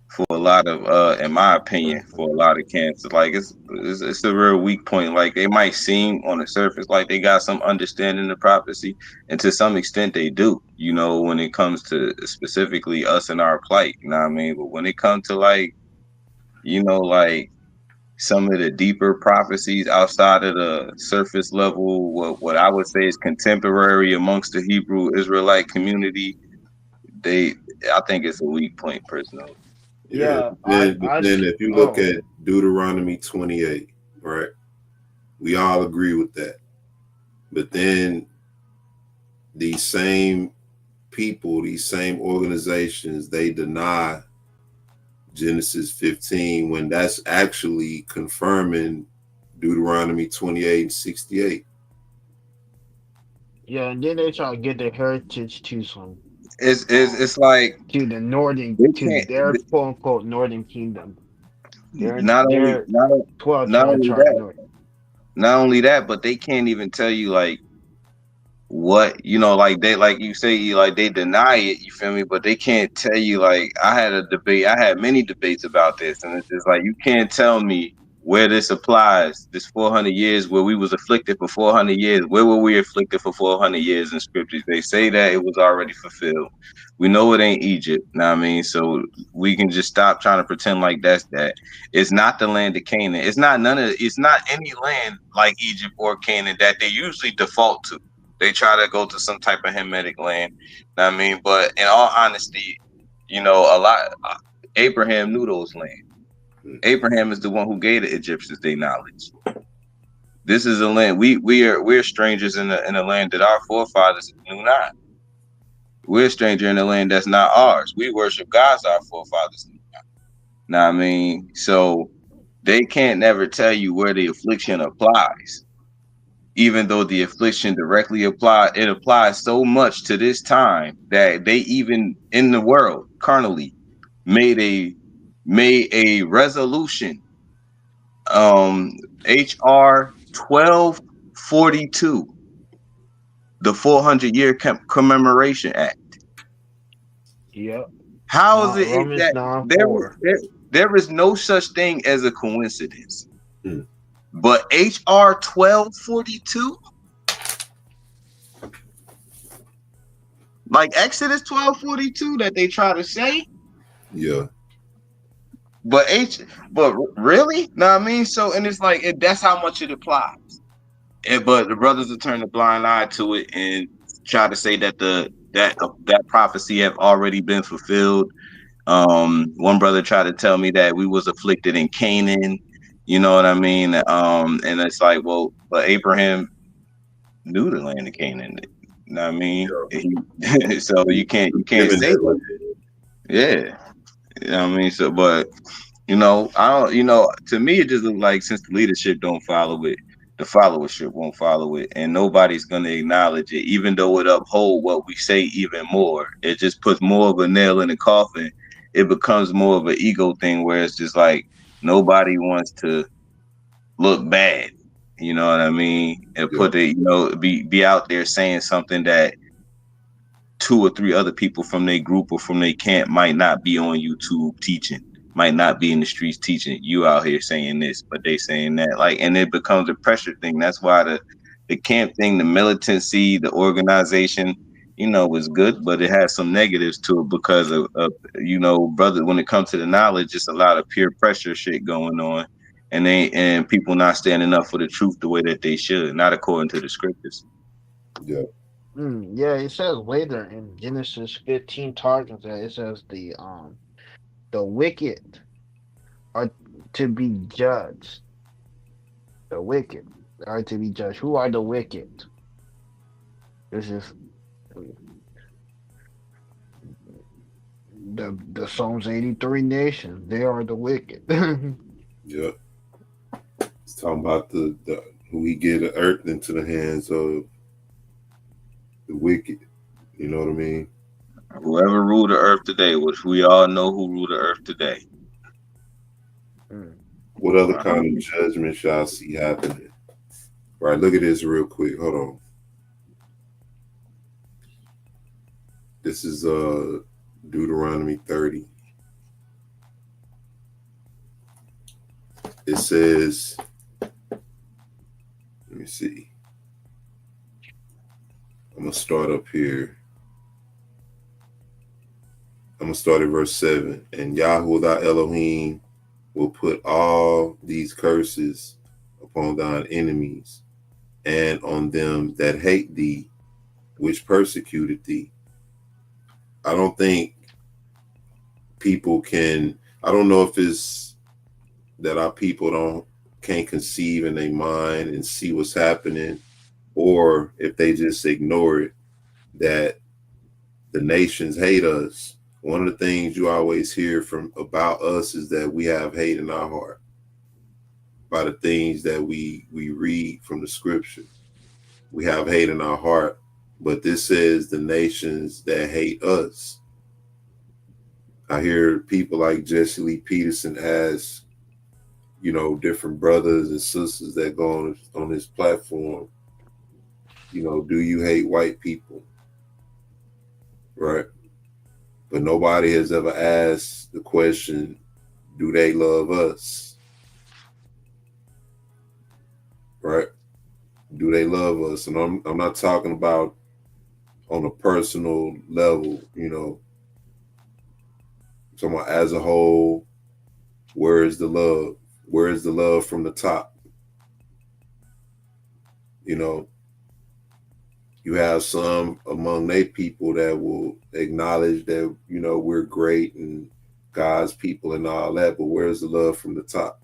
for a lot of, in my opinion, for a lot of camps. Like it's a real weak point. Like they might seem on the surface like they got some understanding of prophecy, and to some extent they do. When it comes to specifically us and our plight. You know what I mean? But when it comes to like some of the deeper prophecies outside of the surface level, what I would say is contemporary amongst the Hebrew Israelite community, they I think it's a weak point personally. Yeah. Yeah, But then if you look oh, at Deuteronomy 28, right? We all agree with that. But then these same people, these same organizations, they deny Genesis 15 when that's actually confirming Deuteronomy 28 and 68. yeah, and then they try to get their heritage to some, It's like to the northern, they to can't. their quote unquote northern kingdom. Not only They're not 12 not tribe only chart that, north. but they can't even tell you like what like they like you say like they deny it, you feel me, but they can't tell you. Like I had many debates about this, and it's just like you can't tell me where this applies, this 400 years where we was afflicted for 400 years. Where were we afflicted for 400 years in scriptures? They say that it was already fulfilled. We know it ain't Egypt. Know what I mean? So we can just stop trying to pretend like that's that. It's not the land of Canaan. It's not any land like Egypt or Canaan that they usually default to. They try to go to some type of Hamitic land. Know what I mean? But in all honesty, a lot Abraham knew those lands. Abraham is the one who gave the Egyptians their knowledge. This is a land we're strangers in a land that our forefathers knew not. We're a stranger in a land that's not ours. We worship gods our forefathers knew not. Know what I mean? So they can't never tell you where the affliction applies. Even though the affliction directly applies so much to this time that they even in the world carnally made a resolution, HR 1242, the 400-year commemoration act. Yep. How is it Romans that 9:4. there is no such thing as a coincidence? Hmm. But HR 1242, like Exodus 1242 that they try to say. Yeah. But really? Know what I mean? So, and it's like that's how much it applies. But the brothers will turn a blind eye to it and try to say that that prophecy have already been fulfilled. One brother tried to tell me that we was afflicted in Canaan. You know what I mean? And it's like, well, but Abraham knew the land of Canaan. You know what I mean? So you can't Given say that that. Yeah. You know what I mean? So, but I don't. To me, it just looks like since the leadership don't follow it, the followership won't follow it, and nobody's gonna acknowledge it, even though it uphold what we say even more. It just puts more of a nail in the coffin it becomes more of an ego thing where it's just like nobody wants to look bad. You know what I mean? And put it, be out there saying something that 2 or 3 other people from their group or from their camp might not be on YouTube teaching, might not be in the streets teaching. You out here saying this, but they saying that. Like, and it becomes a pressure thing. That's why the camp thing, the militancy, the organization, was good, but it has some negatives to it because of brother, when it comes to the knowledge, it's a lot of peer pressure shit going on. And people not standing up for the truth the way that they should, not according to the scriptures. Yeah. Yeah, it says later in Genesis 15 targets that it says the wicked are to be judged. The wicked are to be judged. Who are the wicked? This is the Psalms 83 nations. They are the wicked. Yeah. It's talking about the who he get the earth into the hands of the wicked. You know what I mean? Whoever ruled the earth today, which we all know who ruled the earth today. What other kind of judgment shall I see happening? Right, look at this real quick. Hold on. This is Deuteronomy 30. It says, let me see. I'm gonna start up here. I'm gonna start at verse 7. And Yahweh thy Elohim will put all these curses upon thine enemies and on them that hate thee, which persecuted thee. I don't think people can, I don't know if it's that our people can't conceive in their mind and see what's happening, or if they just ignore it, that the nations hate us. One of the things you always hear about us is that we have hate in our heart by the things that we read from the scripture. We have hate in our heart, but this says the nations that hate us. I hear people like Jesse Lee Peterson ask, different brothers and sisters that go on this platform, do you hate white people? Right? But nobody has ever asked the question, do they love us? Right? Do they love us? And I'm not talking about on a personal level, I'm talking about as a whole. Where is the love? Where is the love from the top? You have some among their people that will acknowledge that, we're great and God's people and all that, but where's the love from the top?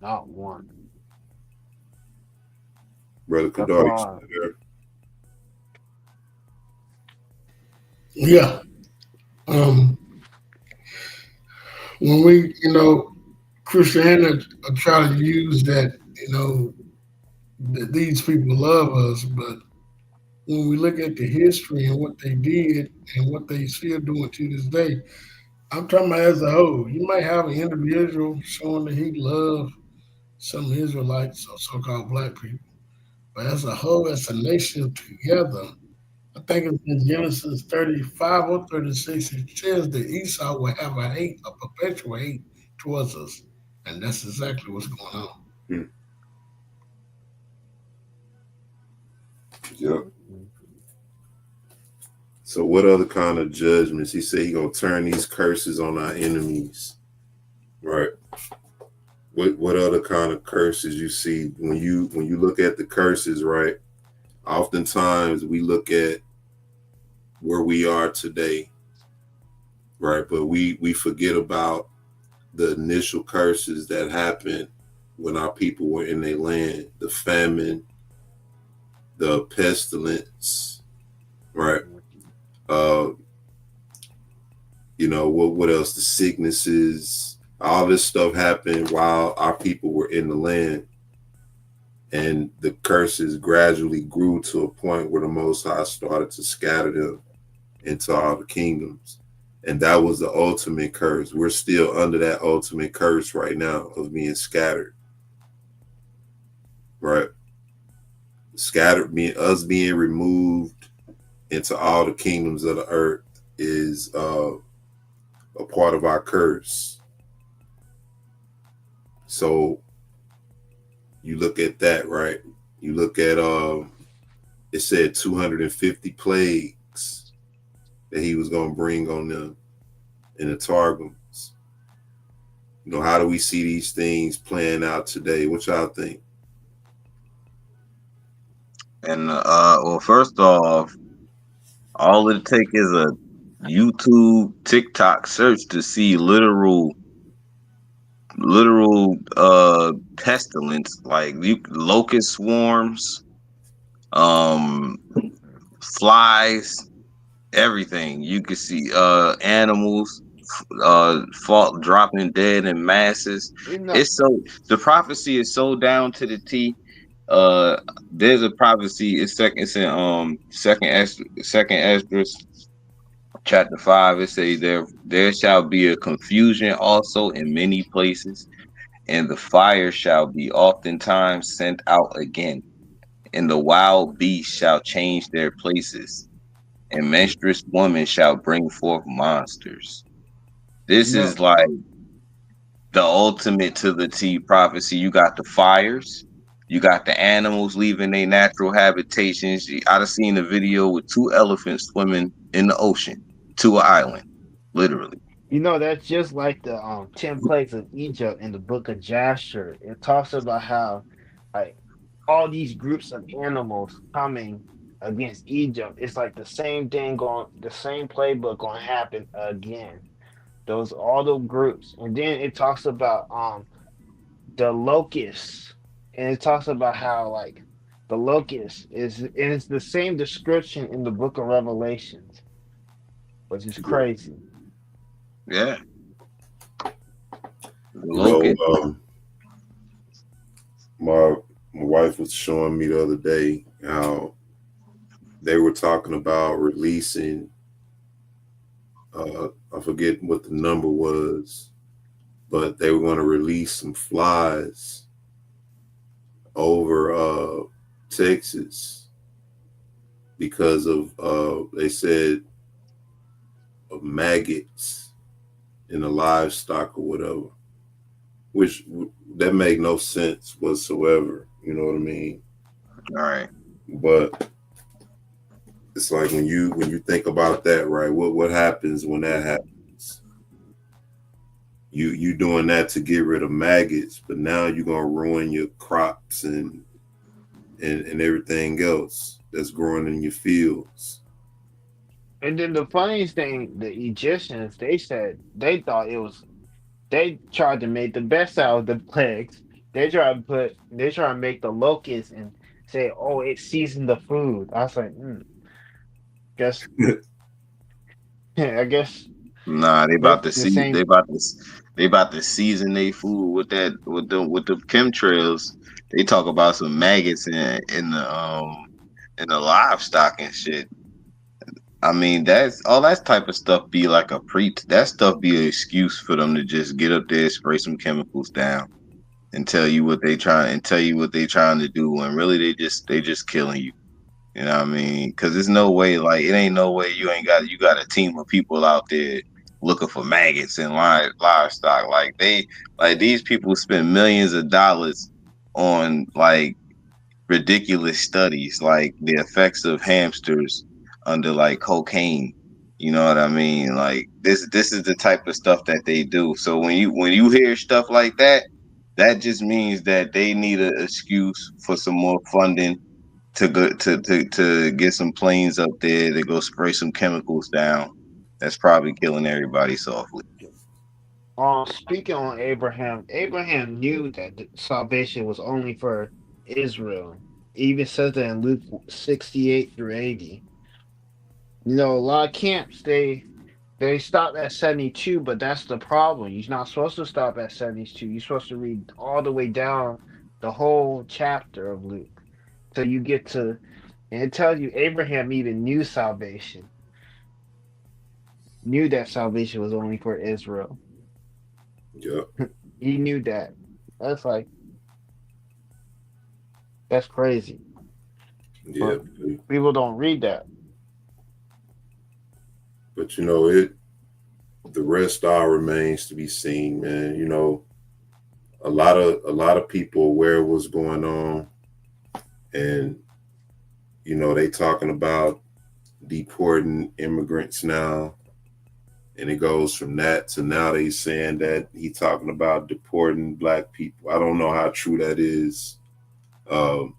Not one. Brother Kadar, Yeah. When we, Christianity try to use that, that these people love us, but when we look at the history and what they did and what they still doing to this day, I'm talking about as a whole. You might have an individual showing that he loves some Israelites or so-called black people, but as a whole, as a nation together, I think it's in Genesis 35 or 36, it says that Esau will have a perpetual hate towards us. And that's exactly what's going on. Yep. So what other kind of judgments? He said he gonna turn these curses on our enemies. Right. What other kind of curses you see when you look at the curses, right? Oftentimes we look at where we are today, right? But we forget about the initial curses that happened when our people were in their land, the famine, the pestilence, right? What else? The sicknesses, all this stuff happened while our people were in the land. And the curses gradually grew to a point where the Most High started to scatter them into all the kingdoms. And that was the ultimate curse. We're still under that ultimate curse right now of being scattered. Right? Scattered, us being removed into all the kingdoms of the earth is a part of our curse. So you look at that, right? You look at it said 250 plagues that he was going to bring on them in the Targums. You know, how do we see these things playing out today? What y'all think? And well, first off, all it take is a YouTube, TikTok search to see literal pestilence, like locust swarms, um flies, everything. You could see animals fall dropping dead in masses. You know, It's so, the prophecy is so down to the T. uh there's a prophecy, it's in second Esdras chapter 5. It says, there shall be a confusion also in many places, and the fire shall be oftentimes sent out again, and the wild beasts shall change their places, and menstruous women shall bring forth monsters. you This know, is like the ultimate to the T prophecy. You got the fires, you got the animals leaving their natural habitations. I've seen a video with two elephants swimming in the ocean to an island, literally. that's just like the 10 plagues of Egypt in the book of Jasher. It talks about how like all these groups of animals coming against Egypt. It's like the same playbook going to happen again. Those all the groups, and then it talks about the locusts, and it talks about how like the locust is, and it's the same description in the book of Revelations, which is crazy. Yeah, the You know, locust. my wife was showing me the other day how they were talking about releasing. I forget what the number was, but they were going to release some flies over Texas because of they said of maggots in the livestock or whatever, which that made no sense whatsoever. You know what I mean? All right. But it's like when you think about that, right? What happens when that happens? You doing that to get rid of maggots, but now you're gonna ruin your crops and everything else that's growing in your fields. And then the funniest thing, the Egyptians, they said they thought it was, they tried to make the best out of the plagues. They try to make the locusts and say, oh, it seasoned the food. I was like, guess, I guess Nah, they that's about to the see. same. They about to season their food with that, with the chemtrails. They talk about some maggots in the livestock and shit. I mean, that's all, that type of stuff be like that stuff be an excuse for them to just get up there, spray some chemicals down, and tell you what they trying to do, when really they just killing you. You know what I mean? Because there's no way, like, it ain't no way you got a team of people out there looking for maggots and livestock. Like these people spend millions of dollars on like ridiculous studies, like the effects of hamsters under like cocaine. You know what I mean? Like this is the type of stuff that they do. So when you hear stuff like that, that just means that they need an excuse for some more funding to go to get some planes up there to go spray some chemicals down. That's probably killing everybody softly. Speaking on Abraham, Abraham knew that the salvation was only for Israel. It even says that in Luke 68 through 80. A lot of camps they stop at 72, but that's the problem. You're not supposed to stop at 72. You're supposed to read all the way down the whole chapter of Luke till you get to, and it tells you Abraham even knew salvation. knew that salvation was only for Israel. Yeah. He knew that. That's like that's crazy. Yeah. But people don't read that. But you know, the rest all remains to be seen, man. You know, a lot of people aware of what's going on, and you know, they talking about deporting immigrants now, and it goes from that to now they saying that he talking about deporting black people. I don't know how true that is. Um,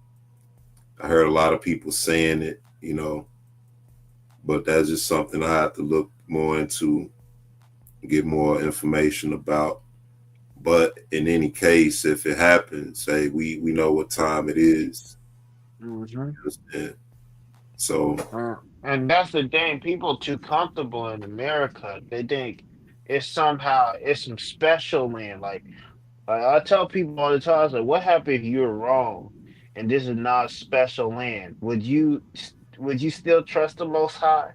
I heard a lot of people saying it, you know, but that's just something I have to look more into, get more information about. But in any case, if it happens, hey, we know what time it is. Hmm. And so And that's the thing. People too comfortable in America. They think it's somehow it's some special land. Like I tell people all the time, I was like, what happened if you're wrong and this is not special land? Would you still trust the Most High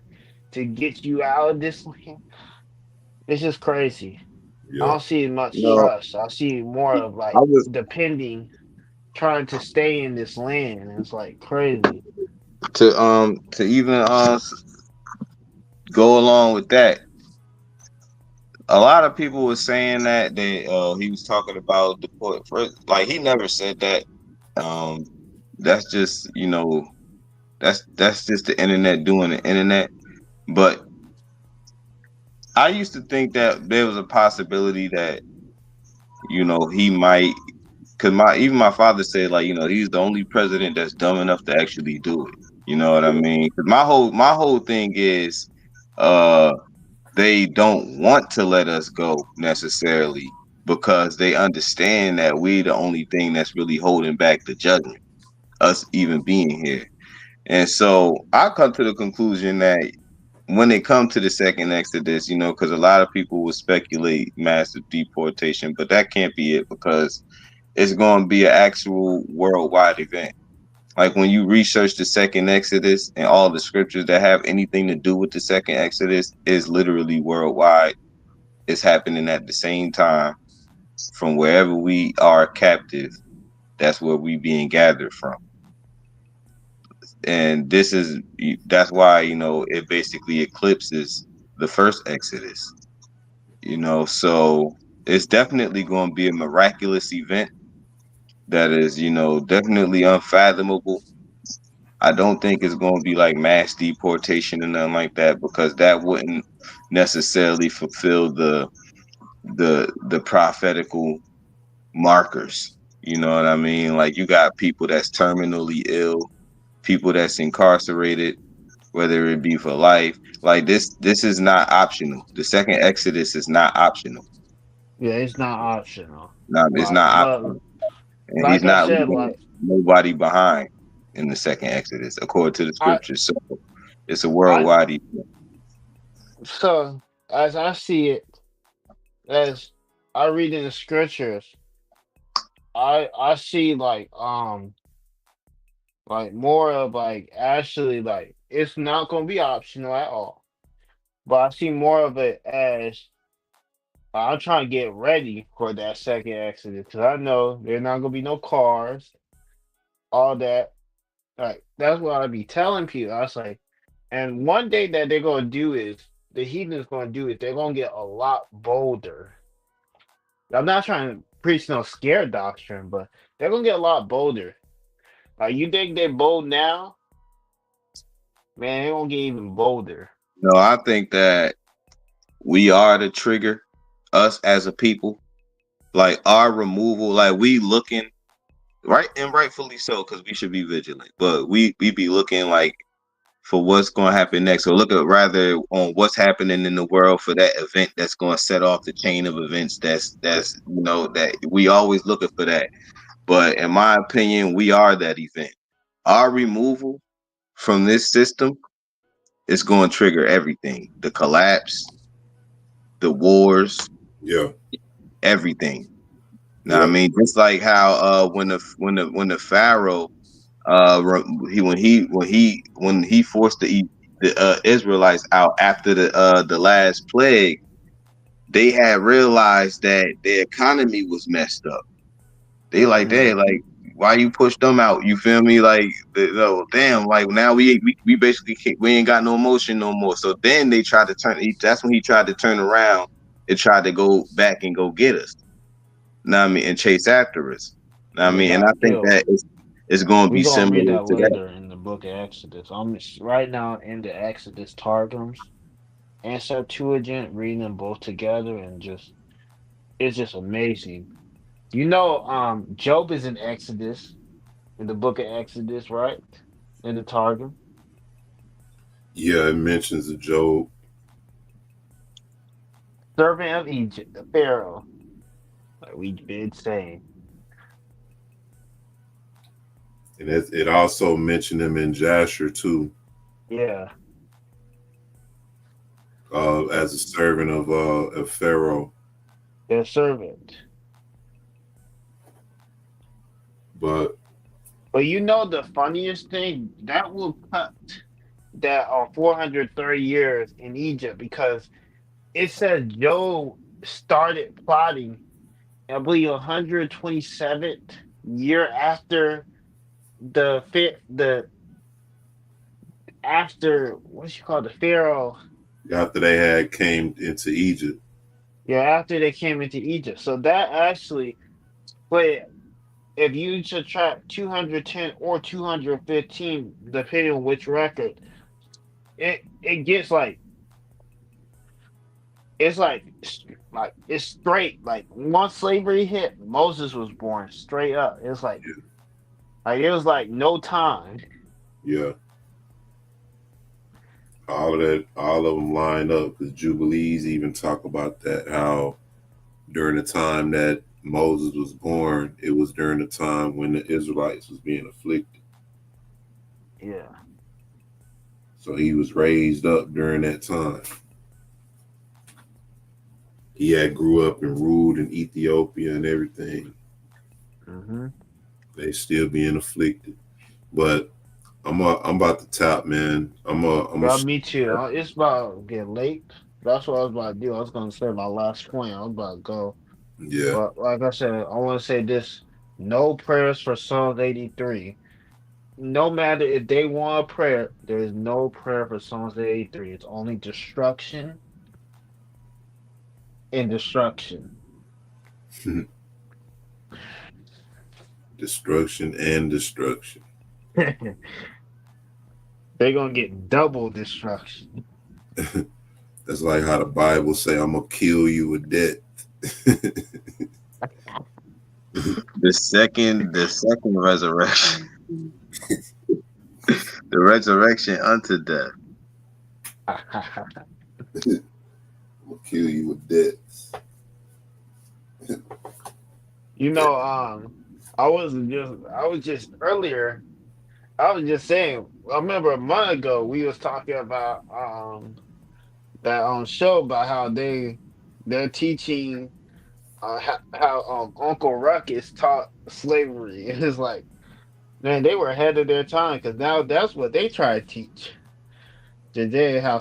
to get you out of this land? It's just crazy. I yeah, don't see much No, trust. I see more of I like was depending, trying to stay in this land, and it's like crazy. to even go along with that. A lot of people were saying that he was talking about deport first. Like he never said that. Um, that's just that's just the internet doing the internet. But I used to think that there was a possibility that he might, because my father said, like, he's the only president that's dumb enough to actually do it. You know what I mean? 'Cause my whole thing is, uh, they don't want to let us go necessarily because they understand that we the only thing that's really holding back the judgment, us even being here. And so I come to the conclusion that when it comes to the second exodus, because a lot of people will speculate massive deportation, but that can't be it because it's going to be an actual worldwide event. Like when you research the second exodus and all the scriptures that have anything to do with the second exodus is literally worldwide. It's happening at the same time from wherever we are captive. That's where we being gathered from. And that's why it basically eclipses the first exodus. So it's definitely going to be a miraculous event that is definitely unfathomable. I don't think it's going to be like mass deportation and nothing like that because that wouldn't necessarily fulfill the prophetical markers. You know what I mean? Like you got people that's terminally ill, people that's incarcerated, whether it be for life. Like this is not optional. The second Exodus is not optional. Yeah, it's not optional. Not it's Like, not but optional. And he's like I not said, leaving like nobody behind in the second Exodus, according to the I scriptures. So it's a I worldwide event. so as I see it, as I read in the scriptures, I see like more of like actually like it's not gonna be optional at all. But I see more of it as I'm trying to get ready for that second Exodus because I know there's not gonna be no cars, all that. Like that's what I be telling people. I was like, and one day that they're gonna do is the heathens gonna do it. They're gonna get a lot bolder. I'm not trying to preach no scare doctrine, but they're gonna get a lot bolder. Like you think they're bold now, man? They're gonna get even bolder. No, I think that we are the trigger, us as a people. Like our removal, like we looking right and rightfully so, because we should be vigilant. But we be looking like for what's going to happen next. So look at rather on what's happening in the world for that event that's going to set off the chain of events. That's that we always looking for that. But in my opinion, we are that event. Our removal from this system is going to trigger everything: the collapse, the wars, yeah, everything. Now, I yeah, mean, just like how when the Pharaoh when he forced the the Israelites out after the last plague, they had realized that their economy was messed up. They like, why you push them out? You feel me? Like, damn, like now we basically we ain't got no emotion no more. So then they tried to turn. That's when he tried to turn around and tried to go back and go get us. Know what I mean? And chase after us. Know what I They mean? And I got think killed. that it's going to We be gonna read similar that to that. later in the book of Exodus. I'm right now in the Exodus Targums and Septuagint, reading them both together, and it's just amazing. You know, Job is in Exodus, in the book of Exodus, right? In the Targum. Yeah, it mentions the Job, Servant of Egypt, the Pharaoh, like we've been saying. and it also mentioned him in Jasher too, Yeah, as a servant of Pharaoh. their servant. But But you know the funniest thing? That will cut that 430 years in Egypt, because it says Job started plotting, I believe, 127th year after the after what you call the Pharaoh. after they had came into Egypt, Yeah, after they came into Egypt. So that actually, but if you subtract 210 or 215, depending on which record, it gets like it's like it's straight. Like once slavery hit, Moses was born straight up. It's like it was like no time. yeah, all of them line up because Jubilees even talk about that, how during the time that Moses was born, it was during the time when the Israelites was being afflicted. Yeah. So he was raised up during that time. He had grew up and ruled in Ethiopia and everything. Mm-hmm. They still being afflicted, but I'm about to tap, man. Yeah, me too. It's about to get late. That's what I was about to do. I was gonna say my last point. I was about to go. yeah. But like I said, I want to say this: no prayers for Psalms 83. No matter if they want a prayer, there is no prayer for Psalms 83. It's only destruction and destruction. Destruction and destruction. They're gonna get double destruction. That's like how the Bible say, "I'm gonna kill you with death." The second resurrection, the resurrection unto death. I'm gonna kill you with death. You know, I was just earlier. I was just saying. I remember a month ago we was talking about that show about how they're teaching how Uncle Ruckus taught slavery. And it's like, man, they were ahead of their time, because now that's what they try to teach today. How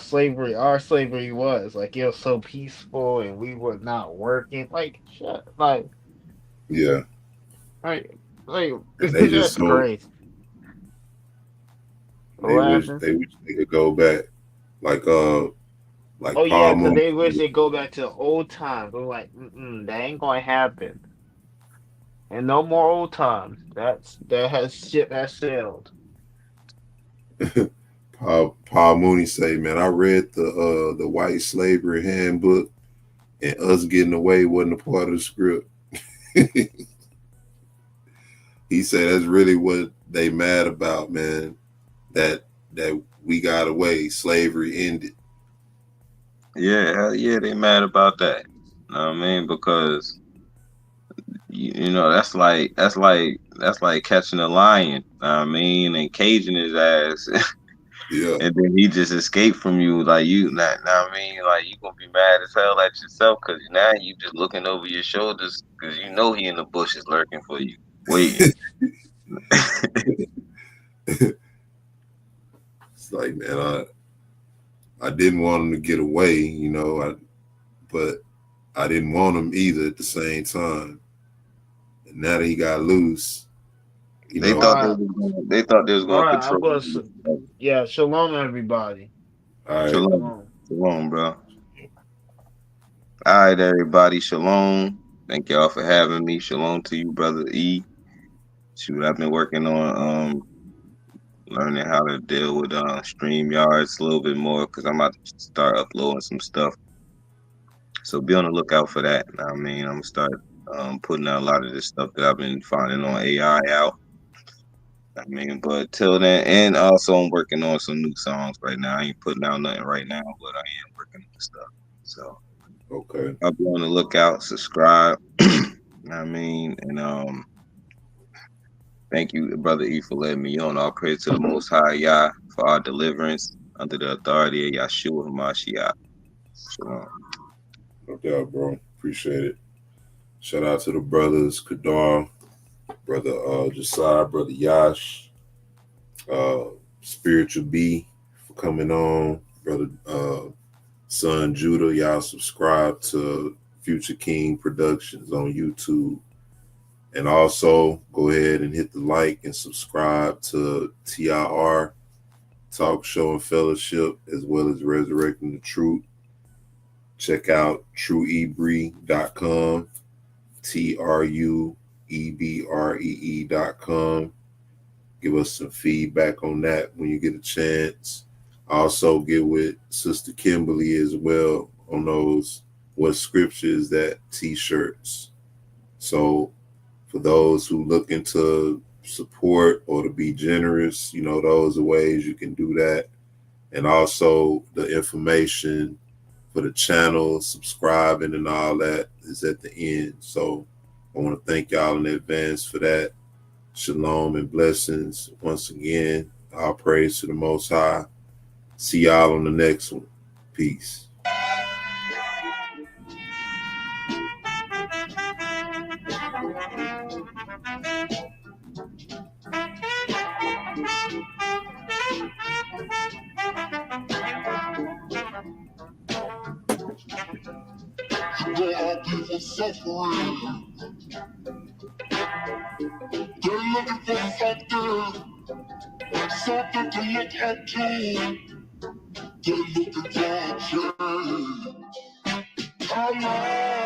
our slavery was like, it was so peaceful and we were not working. Like, shut, Yeah, like, like and they just that's so crazy. What happened? they wish they could go back, like Oh like yeah, Paul because Mooney. they wish they go back to the old times. We're like, that ain't gonna happen. And no more old times. That has ship has sailed. Paul Mooney say, "Man, I read the White Slavery Handbook, and us getting away wasn't a part of the script." He said that's really what they mad about, man. That we got away, slavery ended. Yeah, hell yeah, they mad about that. Know what I mean? Because you know that's like catching a lion. Know what I mean, and caging his ass, Yeah, and then he just escaped from you. Like you, not, know what I mean, like you gonna be mad as hell at yourself because now you just looking over your shoulders because you know he in the bushes lurking for you, waiting. it's like, man, I didn't want him to get away, you know, but I didn't want him either at the same time. And now that he got loose, you They know, thought All right, they thought they was all gonna right. I'm control. going to, yeah, shalom, everybody. all right. Shalom, Shalom. shalom, bro. All right, everybody. Shalom. Thank y'all for having me. Shalom to you, brother E. Shoot, I've been working on learning how to deal with StreamYards a little bit more because I'm about to start uploading some stuff. So be on the lookout for that. I mean, I'm gonna start putting out a lot of this stuff that I've been finding on AI out. I mean, but till then, and also I'm working on some new songs right now. I ain't putting out nothing right now, but I am working on stuff. So Okay. I'll be on the lookout. Subscribe. I mean, and thank you, brother E, for letting me on. All praise to the Most High Yah for our deliverance under the authority of Yahshua Hamashiach. Shalom. No doubt, bro. Appreciate it. Shout out to the brothers, Kadar, brother Josiah, brother Yash, Spiritual B for coming on, brother son Judah. Y'all subscribe to Future King Productions on YouTube. And also go ahead and hit the like and subscribe to T.I.R. Talk Show and Fellowship, as well as Resurrecting the Truth. Check out trueebree.com, TRUEBREE.com. Give us some feedback on that when you get a chance. Also get with Sister Kimberly as well on those what scriptures that t-shirts. So for those who looking to support or to be generous, you know, those are ways you can do that. And also the information for the channel, subscribing and all that is at the end. So I want to thank y'all in advance for that. Shalom and blessings. Once again, all praise to the Most High. See y'all on the next one. Peace. Where are people suffering? They're looking for something to look up to. They're looking for a change. How long?